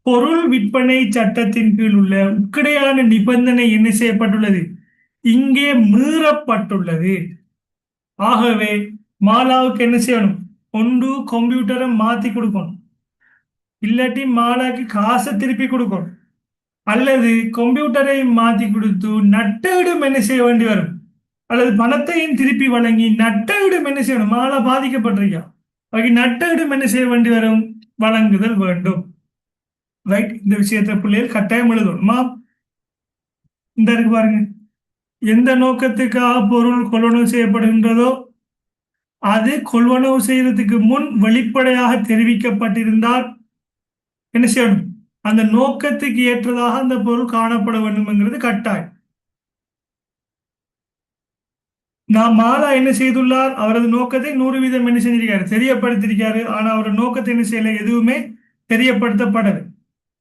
பொருள் விற்பனை சட்டத்தின் கீழ் உள்ள உட்கடையான நிபந்தனை என்ன செய்யப்பட்டுள்ளது, இங்கே மீறப்பட்டுள்ளது. ஆகவே மாலாவுக்கு என்ன செய்யணும், ஒன்று கம்ப்யூட்டரை மாத்தி கொடுக்கணும், இல்லாட்டி மாலாக்கு காசை திருப்பி கொடுக்கணும், அல்லது கம்ப்யூட்டரை மாத்தி கொடுத்து நட்டவிடும் என்ன செய்ய வேண்டி வரும், அல்லது பணத்தையும் திருப்பி வழங்கி நட்டவிடும் என்ன செய்யணும், மாலா பாதிக்கப்பட்டிருக்கா நட்டவிடும் என்ன செய்ய வேண்டி வரும், வழங்குதல் வேண்டும். ரைட். இந்த விஷயத்தை பிள்ளைகள் கட்டாயம் எழுதணுமா? இந்த இருக்கு பாருங்க, எந்த நோக்கத்துக்காக பொருள் கொள்வனவு செய்யப்படுகின்றதோ அது கொள்வனவு செய்யறதுக்கு முன் வெளிப்படையாக தெரிவிக்கப்பட்டிருந்தால் என்ன செய்யணும், அந்த நோக்கத்துக்கு ஏற்றதாக அந்த பொருள் காணப்பட வேண்டும்ங்கிறது கட்டாயம். நான் மாலா என்ன செய்துள்ளார், அவரது நோக்கத்தை 100 வீதம் என்ன செஞ்சிருக்காரு, தெரியப்படுத்திருக்காரு. ஆனா அவரது நோக்கத்தை என்ன செய்யல, எதுவுமே தெரியப்படுத்தப்படலை.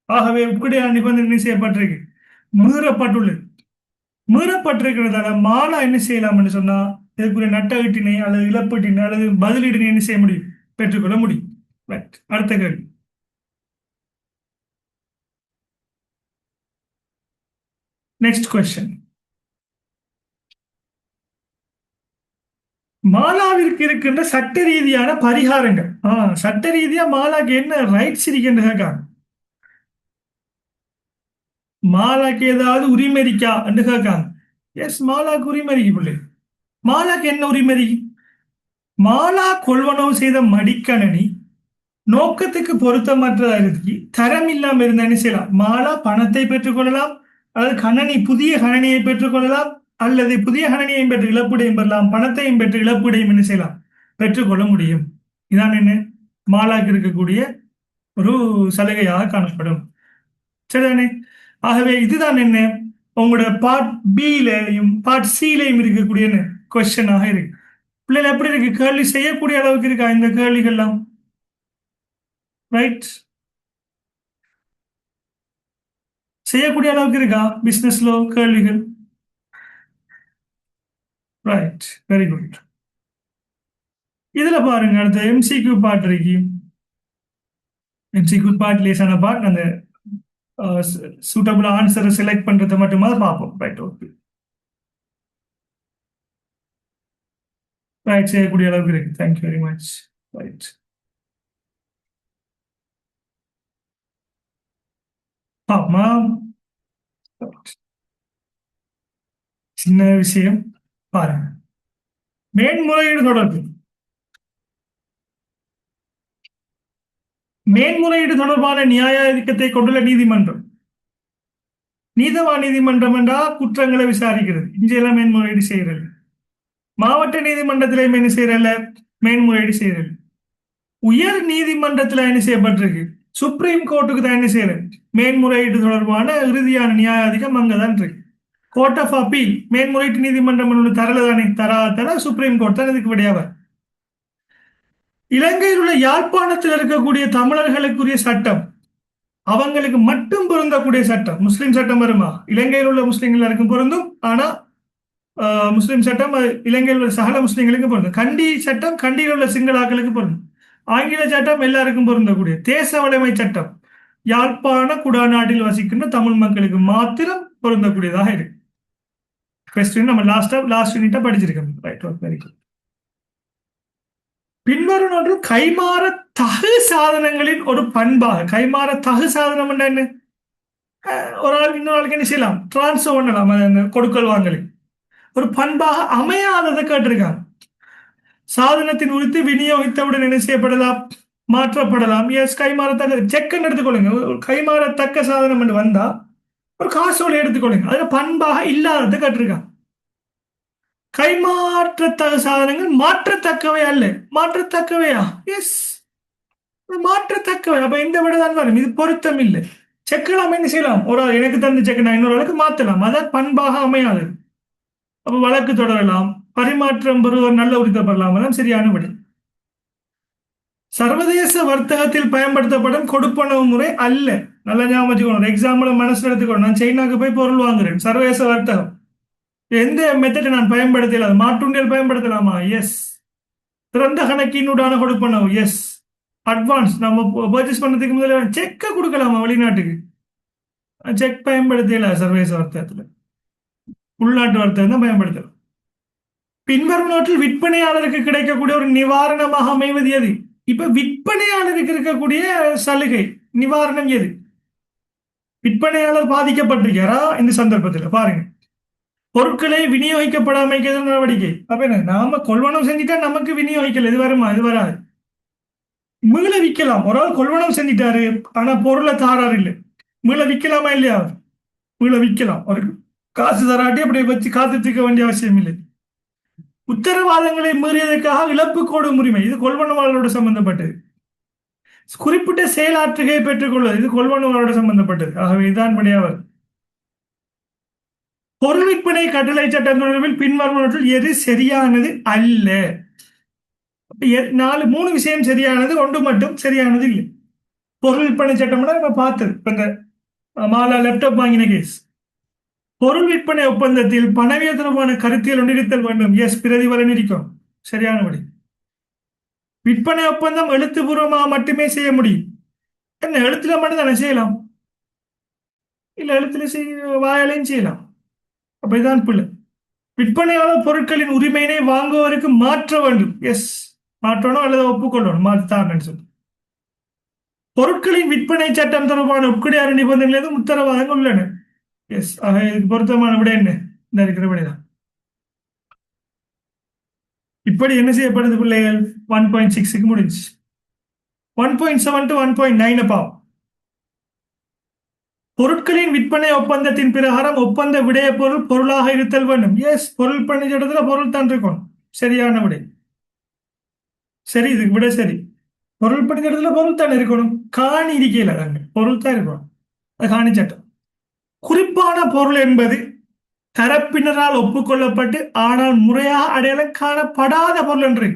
ஆகவே உட்கடையான நிபந்தனை என்ன செய்யப்பட்டிருக்கு, மீறப்பட்டுள்ளது. மீறப்பட்டிருக்கிறதால மாலா என்ன செய்யலாம்னு சொன்னா, இதுக்குரிய நட்டஈட்டினை அல்லது இழப்பீட்டினை அல்லது பதிலீடினை என்ன செய்ய முடியும், பெற்றுக்கொள்ள முடியும். அடுத்த கேள்வி. Next question. மாலாவிற்கு இருக்கின்ற சட்ட ரீதியான பரிகாரங்கள். சட்ட ரீதியா மாலாக்கு என்ன ரைட்ஸ் இருக்கின்ற, மாலாக்கு ஏதாவது உரிமை இருக்கா என்று கேட்காங்க. எஸ், மாலாக்கு உரிமை இருக்கு பிள்ளை. மாலாக்கு என்ன உரிமை இருக்கு? மாலா கொள்வனவு செய்த மடிக்கணனி நோக்கத்துக்கு பொருத்தமற்றதா இருக்கு, தரம் இல்லாம இருந்தா என்ன செய்யலாம், மாலா பணத்தை பெற்றுக்கொள்ளலாம், அல்லது கணனி புதிய கணனியை பெற்றுக்கொள்ளலாம், அல்லது புதிய கணனியையும் பெற்று இழப்பீடையும் பெறலாம், பணத்தையும் பெற்று இழப்பீடையும் என்ன செய்யலாம், பெற்றுக்கொள்ள முடியும். இதான் என்ன மாலாக்கு இருக்கக்கூடிய ஒரு சலுகையாக காணப்படும். சரிதானே? ஆகவே இதுதான் என்ன உங்களோட பார்ட் பிலையும் பார்ட் சிலையும் இருக்கக்கூடிய கொஸ்டினாக இருக்கு. பிள்ளைகள் எப்படி இருக்கு, கேள்வி செய்யக்கூடிய அளவுக்கு இருக்கா இந்த கேள்விகள்லாம்? ரைட், செய்யக்கூடிய அளவுக்கு இருக்கா பிசினஸ்ல கேள்விகள்? Right, very good. இதுல பாருங்க, அடுத்த எம்சிக்யூ பார்ட் இருக்கு. எம்சிக்யூ பார்ட் லேசான பார்ட், அந்த சூட்டபிள் ஆன்சரை செலக்ட் பண்றதை மட்டுமா பார்ப்போம். Right, okay. ரைட், செய்யக்கூடிய அளவுக்கு இருக்கு. Thank you very much. ரைட், ஆமா, சின்ன விஷயம் பாருங்க. மேன்முறையீடு தொடர்பு, மேன்முறையீடு தொடர்பான நியாயாதிக்கத்தை கொண்டுள்ள நீதிமன்றம். நீதவான் நீதிமன்றம் என்றால் குற்றங்களை விசாரிக்கிறது, இங்கெல்லாம் மேன்முறையீடு செய்யறது. மாவட்ட நீதிமன்றத்திலே என்ன செய்யறல, மேன்முறையீடு செய்யறது. உயர் நீதிமன்றத்துல என்ன செய்யப்பட்டிருக்கு, சுப்ரீம் கோர்ட்டுக்கு தான் என்ன செய்யறது, மேன்முறையீடு தொடர்பான இறுதியான நியாயாதிக்கம் அங்கதான் இருக்கு. கோர்ட் ஆஃப் அப்பீல் மேன்முறையீட்டு நீதிமன்றம் ஒன்று தரல தானே, தர சுப்ரீம் கோர்ட் தான் இதுக்கு விடையாவர். இலங்கையில் உள்ள யாழ்ப்பாணத்தில் இருக்கக்கூடிய தமிழர்களுக்குரிய சட்டம் அவங்களுக்கு மட்டும் பொருந்தக்கூடிய சட்டம். முஸ்லிம் சட்டம் வருமா, இலங்கையில் உள்ள முஸ்லிம்கள் எல்லாருக்கும் பொருந்தும். ஆனா முஸ்லிம் சட்டம் இலங்கையில் உள்ள சகல முஸ்லிம்களுக்கு பொருந்தும். கண்டி சட்டம் கண்டியில் உள்ள சிங்களாக்களுக்கு பொருந்தும். ஆங்கில சட்டம் எல்லாருக்கும் பொருந்தக்கூடிய தேச வலைமை சட்டம் யாழ்ப்பாண குடாநாட்டில் வசிக்கின்ற தமிழ் மக்களுக்கு மாத்திரம் பொருந்தக்கூடியதாக இருக்கு. கொஸ்டின் நம்ம லாஸ்ட் யூனிட்டா படிச்சிருக்கோம். Right, very good. பின்வரும் ஒன்று கைமாற தகு சாதனங்களின் ஒரு பண்பாக. கைமாற தகு சாதனம் என்ன, ஒரு ஆள் இன்னொரு ஆளுக்கு என்ன செய்யலாம், டிரான்ஸ்ஃபர் பண்ணலாம், அந்த கொடுக்கல் வாங்கலை ஒரு பண்பாக அமையாததை கேட்டிருக்காங்க. சாதனத்தின் உரித்து விநியோகித்தவுடன் என்ன செய்யப்படலாம், மாற்றப்படலாம். எஸ், கைமாறத்தக்க செக்குன்னு எடுத்துக்கொள்ளுங்க. ஒரு கைமாறத்தக்க சாதனம் என்று வந்தா ஒரு காசோலை எடுத்துக்கொள்ளுங்க. அதுல பண்பாக இல்லாதது கட்டிருக்கான். கைமாற்றத்தக்க சாதனங்கள் மாற்றத்தக்கவை அல்ல. மாற்றத்தக்கவையா? எஸ், மாற்றத்தக்கவை. அப்ப இந்த விட தான் வரும். இது பொருத்தம் இல்லை. செக்கலாம் என்ன செய்யலாம்? ஒரு ஆள் எனக்கு தந்த செக் நான் இன்னொரு ஆளுக்கு மாத்தலாம். அதான் பண்பாக அமையாது. அப்ப வழக்கு தொடரலாம். பரிமாற்றம் பெறுவர் நல்ல உரிமை பெறலாம். அதான் சரியான விடை. சர்வதேச வர்த்தகத்தில் பயன்படுத்தப்படும் கொடுப்பனவு முறை அல்ல. நல்லா ஞாபகம் வச்சுக்கணும். எக்ஸாம்பிள் மனசுல எடுத்துக்கணும். நான் சைனாக்கு போய் பொருள் வாங்குறேன். சர்வதேச வர்த்தகம். எந்த மெத்தடை நான் பயன்படுத்தல? மாற்றுண்டியல் பயன்படுத்தலாமா? எஸ். திறந்த கணக்கினூடான கொடுப்பனவு? எஸ். அட்வான்ஸ் நம்ம பர்ச்சேஸ் பண்ணதுக்கு முதல்ல செக்கை கொடுக்கலாமா வெளிநாட்டுக்கு? செக் பயன்படுத்தல சர்வதேச வர்த்தகத்துல. உள்நாட்டு வர்த்தகம் தான் பயன்படுத்தலாம். பின்வரும் நாட்டில் விற்பனையாளருக்கு கிடைக்கக்கூடிய ஒரு நிவாரணமாக அமைவது எது? இப்ப விற்பனையாளருக்கு இருக்கக்கூடிய சலுகை நிவாரணம் எது? விற்பனையாளர் பாதிக்கப்பட்டிருக்காரா இந்த சந்தர்ப்பத்தில்? பாருங்க, பொருட்களை விநியோகிக்கப்படாமைக்கு நடவடிக்கை. அப்ப என்ன, நாம கொள்வனவு செஞ்சுட்டா நமக்கு விநியோகிக்கல, இது வருமா? இது வராது. மீள விற்கலாம். ஒரு ஆள் கொள்வனவு செஞ்சிட்டாரு, ஆனா பொருளை தாராரு இல்லை, மீள விற்கலாமா இல்லையா? மீள விற்கலாம். ஒரு காசு தராட்டி அப்படி வச்சு காத்துட்டு இருக்க வேண்டிய அவசியம் இல்லை. உத்தரவாதங்களை மீறியதற்காக இழப்பு கோடும் உரிமை, இது கொள்வனவாளரோட சம்பந்தப்பட்டது. குறிப்பிட்ட செயலாற்றுகையை பெற்றுக்கொள்வது, இது கொள்வனவாளரோட சம்பந்தப்பட்டது. ஆகவே இதுதான் விடையாவர். பொருள் விற்பனை கட்டளை சட்டம் தொடர்பில் பின்வருவனவற்றில் எது சரியானது அல்ல? மூணு விஷயம் சரியானது, ஒன்று மட்டும் சரியானது இல்லை. பொருள் விற்பனை சட்டம்னா நம்ம பார்த்தது. இப்ப இந்த மாலா லேப்டாப் வாங்கின கேஸ். பொருள் விற்பனை ஒப்பந்தத்தில் பணவியல் தொடர்பான கருத்தியல் ஒன்றிருத்தல் வேண்டும். எஸ், பிரதிபலன் இருக்கும். சரியானபடி. விற்பனை ஒப்பந்தம் எழுத்துப்பூர்வமாக மட்டுமே செய்ய முடியும். என்ன, எழுத்துல மட்டும் தானே செய்யலாம்? இல்ல, எழுத்துல வாயாலையும் செய்யலாம். அப்ப இதுதான் பிள்ளை. விற்பனையாளர் பொருட்களின் உரிமையினை வாங்குவதற்கு மாற்ற வேண்டும். எஸ், மாற்றணும் அல்லது ஒப்புக்கொள்ளணும். மாற்றான்னு சொல்லி பொருட்களின் விற்பனை சட்டம் தொடர்பான உட்கடையாறு நிபந்தனைகள் எதுவும் உத்தரவாதங்கள் உள்ளன. எஸ், ஆக இதுக்கு பொருத்தமான விட என்ன? இந்த இருக்கிற விடைதான். இப்படி என்ன செய்யப்படுது பிள்ளைகள்? 1.6க்கு முடிஞ்சு. 1.7 to 1.9 அப்பா. பொருட்களின் விற்பனை ஒப்பந்தத்தின் பிரகாரம் ஒப்பந்த விடைய பொருள் பொருளாக இருத்தல் வேண்டும். எஸ், பொருள் பண்ணி சட்டத்துல பொருள் தான் இருக்கணும். சரியான விடை. சரி, இதுக்கு விட சரி. பொருள் பண்ணி சட்டத்துல பொருள் தான் இருக்கணும். காணி இருக்கையில தாங்க பொருள் தான் இருக்கணும். அது காணி சட்டம். குறிப்பான பொருள் என்பது தரப்பினரால் ஒப்புக்கொள்ளப்பட்டு ஆனால் முறையாக அடையாளம் காணப்படாத பொருள் என்று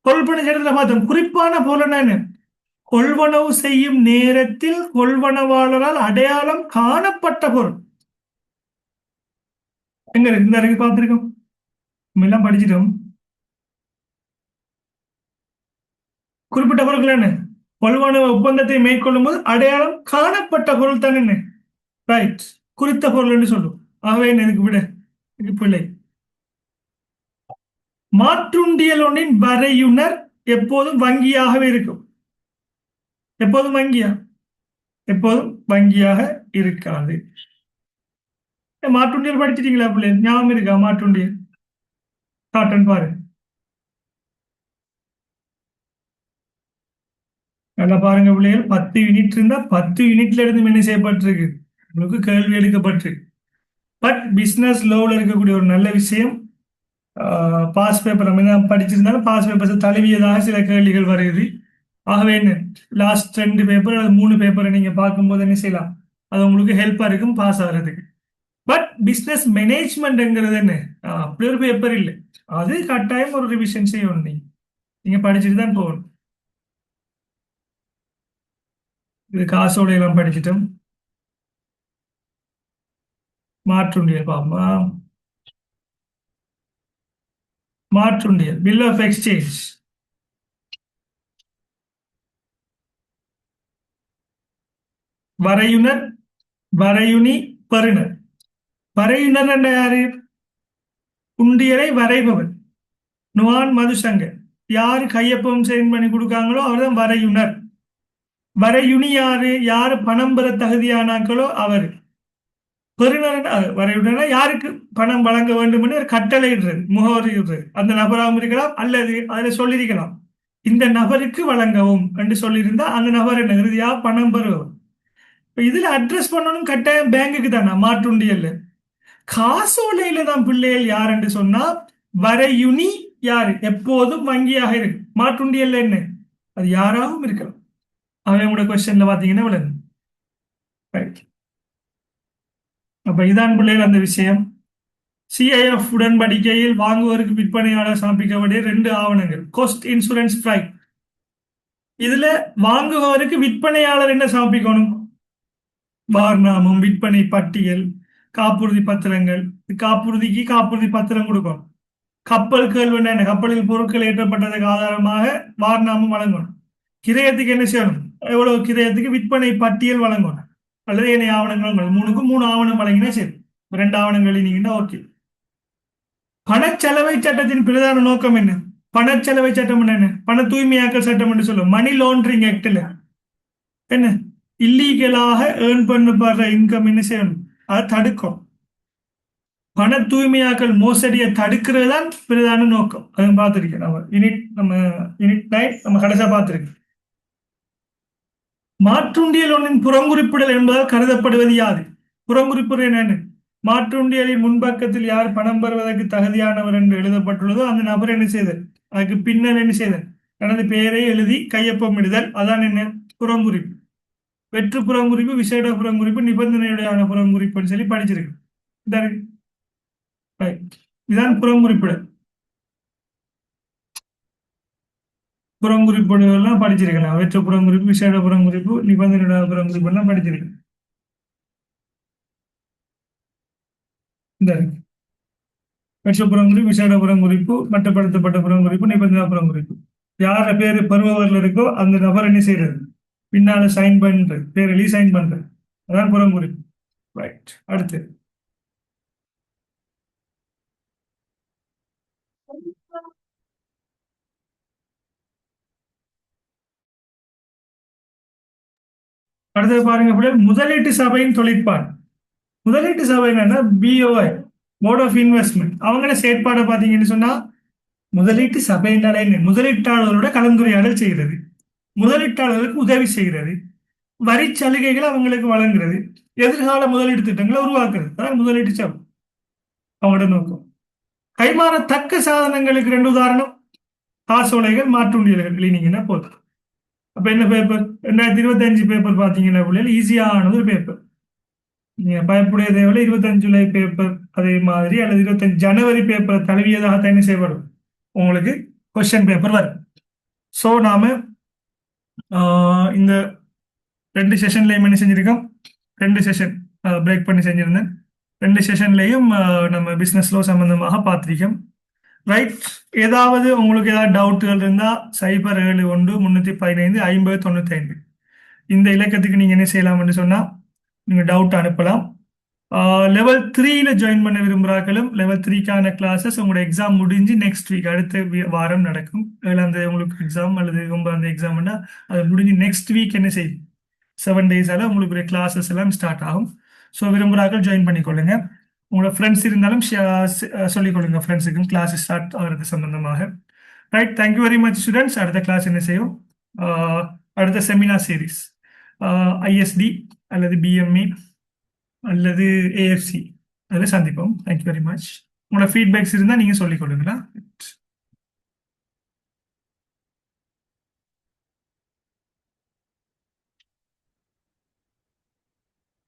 பொருள் பண்ணி சட்டத்துல பார்த்தோம். குறிப்பான பொருள் என்ன? கொள்வனவு செய்யும் நேரத்தில் கொள்வனவாளரால் அடையாளம் காணப்பட்ட பொருள். எங்க இருக்கு? இந்த இருக்கு, பார்த்திருக்கோம், எல்லாம் படிச்சிட்டோம். குறிப்பிட்ட பொருட்கள் என்ன? கொள்வனவு ஒப்பந்தத்தை மேற்கொள்ளும் போது அடையாளம் காணப்பட்ட பொருள் தான் என்ன? ரைட், குறித்த பொருள் என்று சொல்லும். ஆகவே எனக்கு விட பிள்ளை. மாற்றுண்டியல் ஒன்றின் வரையுனர் எப்போதும் வங்கியாகவே இருக்கும். எப்போதும் வங்கியா? எப்போதும் வங்கியாக இருக்காது. மாற்றுண்டியல் படிச்சிட்டீங்களா பிள்ளை? ஞாபகம் இருக்கா மாற்றுண்டியல்? காட்டன் பாரு, நல்லா பாருங்க பிள்ளைகள். 10 யூனிட் இருந்தா 10 யூனிட்ல இருந்து என்ன செய்யப்பட்டிருக்கு? உங்களுக்கு கேள்வி எடுக்கப்பட்டிருக்கு. பட் பிசினஸ் லோவில் இருக்கக்கூடிய ஒரு நல்ல விஷயம், பாஸ் பேப்பர் நம்ம படிச்சிருந்தாலும் பாஸ் பேப்பர்ஸ் தழுவியதாக சில கேள்விகள் வருது. ஆகவே என்ன, லாஸ்ட் 2 பேப்பர் அல்லது 3 பேப்பரை நீங்க பார்க்கும்போது என்ன செய்யலாம், அது உங்களுக்கு ஹெல்ப்பா இருக்கும் பாஸ் ஆகிறதுக்கு. பட் பிசினஸ் மேனேஜ்மெண்ட்ங்கிறது என்ன, அப்படி ஒரு பேப்பர் இல்லை. அது கட்டாயம் ஒரு ரிவிஷன் செய்யணும். நீங்க படிச்சுட்டு தான் போகணும். இது காசோட எல்லாம் படிச்சுட்டோம். மாற்றுண்டியல் பாப்பா. மாற்றுண்டியல், பில் ஆஃப் எக்ஸ்சேஞ்ச். வரையுனர், வரையுனி, பருணர். வரையுனர் என்ற யாரு? உண்டியலை வரைபவர். நுவான் மதுசங்கர். யாரு கையொப்பம் சைன் பண்ணி கொடுக்காங்களோ அவர்தான் வரையுனர். வரையுனி யாரு? யாரு பணம் பெற தகுதியானாக்களோ அவர். பெறுநர் வரையுனர் யாருக்கு பணம் வழங்க வேண்டும் என்று ஒரு கட்டளை இடுறது, முகவரி இடுறது. அந்த நபராகவும் இருக்கலாம் அல்லது அதில் சொல்லியிருக்கலாம் இந்த நபருக்கு வழங்கவும் என்று சொல்லியிருந்தா அந்த நபர் என்ன இறுதியா பணம் பெறுவோம். இப்ப இதுல அட்ரஸ் பண்ணணும் கட்டாயம் பேங்குக்கு தானே, மாற்றுண்டியல்ல. காசோலையில தான் பிள்ளைகள் யார் என்று சொன்னா வரையுனி யாரு எப்போதும் வங்கியாக இருக்கு. மாற்றுண்டியல்ல என்ன அது யாராகவும் இருக்கலாம். அவன் கூட கொஸ்டின்ல பாத்தீங்கன்னா விளங்கும். Right. அப்ப இதான் பிள்ளைகள் அந்த விஷயம். சிஐஎஃப் உடன்படிக்கையில் வாங்குவோருக்கு விற்பனையாளர் சமர்ப்பிக்க வேண்டிய 2 ஆவணங்கள். Cost insurance freight. இதுல வாங்குபவருக்கு விற்பனையாளர் என்ன சமர்ப்பிக்கணும்? வார்நாமம், விற்பனை பட்டியல், காப்புறுதி பத்திரங்கள். காப்புறுதிக்கு காப்புறுதி பத்திரம் கொடுக்கணும். கப்பல் கேள்வி என்ன, கப்பலில் பொருட்கள் ஏற்றப்பட்டதுக்கு ஆதாரமாக வார்நாமம் வழங்கணும். கிரயத்துக்கு என்ன செய்யணும், எவ்வளவு கிரயத்துக்கு விற்பனை பட்டியல் வழங்கணும். அல்லது என்ன ஆவணங்கள் 3க்கும் 3 ஆவணம் வழங்கினா சரி. 2 ஆவணங்கள் எழுதினீங்கன்னா ஓகே. பணச்செலவை சட்டத்தின் பிரதான நோக்கம் என்ன? பணச்செலவை சட்டம் என்ன? பண தூய்மையாக்கல் சட்டம் என்று சொல்லும். மணி லாண்டரிங் ஆக்ட்ல என்ன இல்லீகலாக ஏர்ன் பண்ணப்படுற இன்கம் என்ன செய்யணும், அதை தடுக்கும். பண தூய்மையாக்கல் மோசடியை தடுக்கிறது தான் பிரதான நோக்கம். அதுவும் பார்த்துருக்கேன் யூனிட் 9 நம்ம கடைசியா பார்த்துருக்கோம். மாற்றுண்டியல் ஒன்றின் புறங்குறிப்பிடல் என்பதால் கருதப்படுவது யாது? புறங்குறிப்பிடல் என்னன்னு, மாற்றுண்டியலின் முன்பக்கத்தில் யார் பணம் பெறுவதற்கு தகுதியானவர் என்று எழுதப்பட்டுள்ளதோ அந்த நபர் என்ன செய்தல், அதுக்கு பின்னர் என்ன செய்தல், தனது பெயரை எழுதி கையொப்பமிடுதல். அதான் என்ன புறங்குறிப்பு. வெற்று புறங்குறிப்பு, விசேட புறங்குறிப்பு, நிபந்தனையுடையான புறங்குறிப்புன்னு சொல்லி படிச்சிருக்கு. இதான் புறங்குறிப்பிடல். புறங்குறிப்புகள்லாம் படிச்சிருக்கலாம். வெற்று புறங்குறிப்பு, விசேட புறங்குறிப்பு, நிபந்தனையுடைய புறங்குறிப்பு எல்லாம் படிச்சிருக்கேன். இந்த வெற்று புறங்குறிப்பு, விசேட புறங்குறிப்பு, மட்டுப்படுத்தப்பட்ட புறங்குறிப்பு, நிபந்தனை புறங்குறிப்பு. யார பேரு பெறுபவர்கள் இருக்கோ அந்த நபர் என்ன செய்யறது, பின்னால சைன் பண்றது, பேர் எழுதி சைன் பண்றது. அதான் புறங்குறிப்பு. ரைட். அடுத்து அடுத்தது பாருங்க பிள்ளைகள், முதலீட்டு சபையின் தொழிற்பாடு. முதலீட்டு சபை என்னன்னா பிஓஐ, போர்ட் ஆஃப் இன்வெஸ்ட்மெண்ட். அவங்கள செயற்பாடை பார்த்தீங்கன்னு சொன்னா முதலீட்டு சபையினாலே முதலீட்டாளர்களோட கலந்துரையாடல் செய்கிறது, முதலீட்டாளர்களுக்கு உதவி செய்கிறது, வரி சலுகைகளை அவங்களுக்கு வழங்குறது, எதிர்கால முதலீட்டு திட்டங்களை உருவாக்குறது. அதான் முதலீட்டு சபை அவங்களோட நோக்கம். கைமாறத்தக்க சாதனங்களுக்கு 2 உதாரணம், காசோலைகள், மாற்றுண்டியல்கள் எழுதினீங்கன்னா போதும். அப்ப என்ன பேப்பர், 2025 பேப்பர் பார்த்தீங்கன்னா பிள்ளைகள் ஈஸியானது ஒரு பேப்பர். நீங்க பயப்புடைய தேவையில்லை. 25 ஜூலை பேப்பர் அதே மாதிரி, அல்லது 25 ஜனவரி பேப்பர் தழுவியதாக என்ன செய்யப்படும், உங்களுக்கு கொஸ்டின் பேப்பர் வரும். ஸோ நாம இந்த 2 செஷன்லையும் என்ன செஞ்சிருக்கோம், 2 செஷன் பிரேக் பண்ணி செஞ்சிருந்தேன். 2 செஷன்லையும் நம்ம பிஸ்னஸ் லோ சம்பந்தமாக பார்த்திருக்கோம். ரைட். ஏதாவது உங்களுக்கு ஏதாவது டவுட்டுகள் இருந்தால் 071-315-5095 இந்த இலக்கத்துக்கு நீங்கள் என்ன செய்யலாம்னு சொன்னால் நீங்கள் டவுட் அனுப்பலாம். லெவல் 3ல ஜாயின் பண்ண விரும்புகிறார்களும் லெவல் 3க்கான கிளாஸஸ் உங்களோட எக்ஸாம் முடிஞ்சு நெக்ஸ்ட் வீக் அடுத்த வாரம் நடக்கும். 7ஆம் தேதி உங்களுக்கு எக்ஸாம் அல்லது 9ஆம் தேதி எக்ஸாம்னா அது முடிஞ்சு நெக்ஸ்ட் வீக் என்ன செய்யும், 7 டேஸால உங்களுக்கு கிளாஸஸ் எல்லாம் ஸ்டார்ட் ஆகும். ஸோ விரும்புகிறார்கள் ஜாயின் பண்ணிக்கொள்ளுங்க. உங்களோட ஃப்ரெண்ட்ஸ் இருந்தாலும் சொல்லிக் கொடுங்க ஃப்ரெண்ட்ஸுக்கும் கிளாஸ் ஸ்டார்ட் ஆகிறது சம்பந்தமாக. Right. Thank you very much students. அடுத்த கிளாஸ் என்ன செய்யும், அடுத்த செமினார் சீரீஸ் ஐஎஸ்டி அல்லது பிஎம்இ அல்லது ஏஎஃப்சி அதில் சந்திப்போம். Thank you very much. உங்களோட ஃபீட்பேக்ஸ் இருந்தால் நீங்கள் சொல்லிக் கொடுங்களா.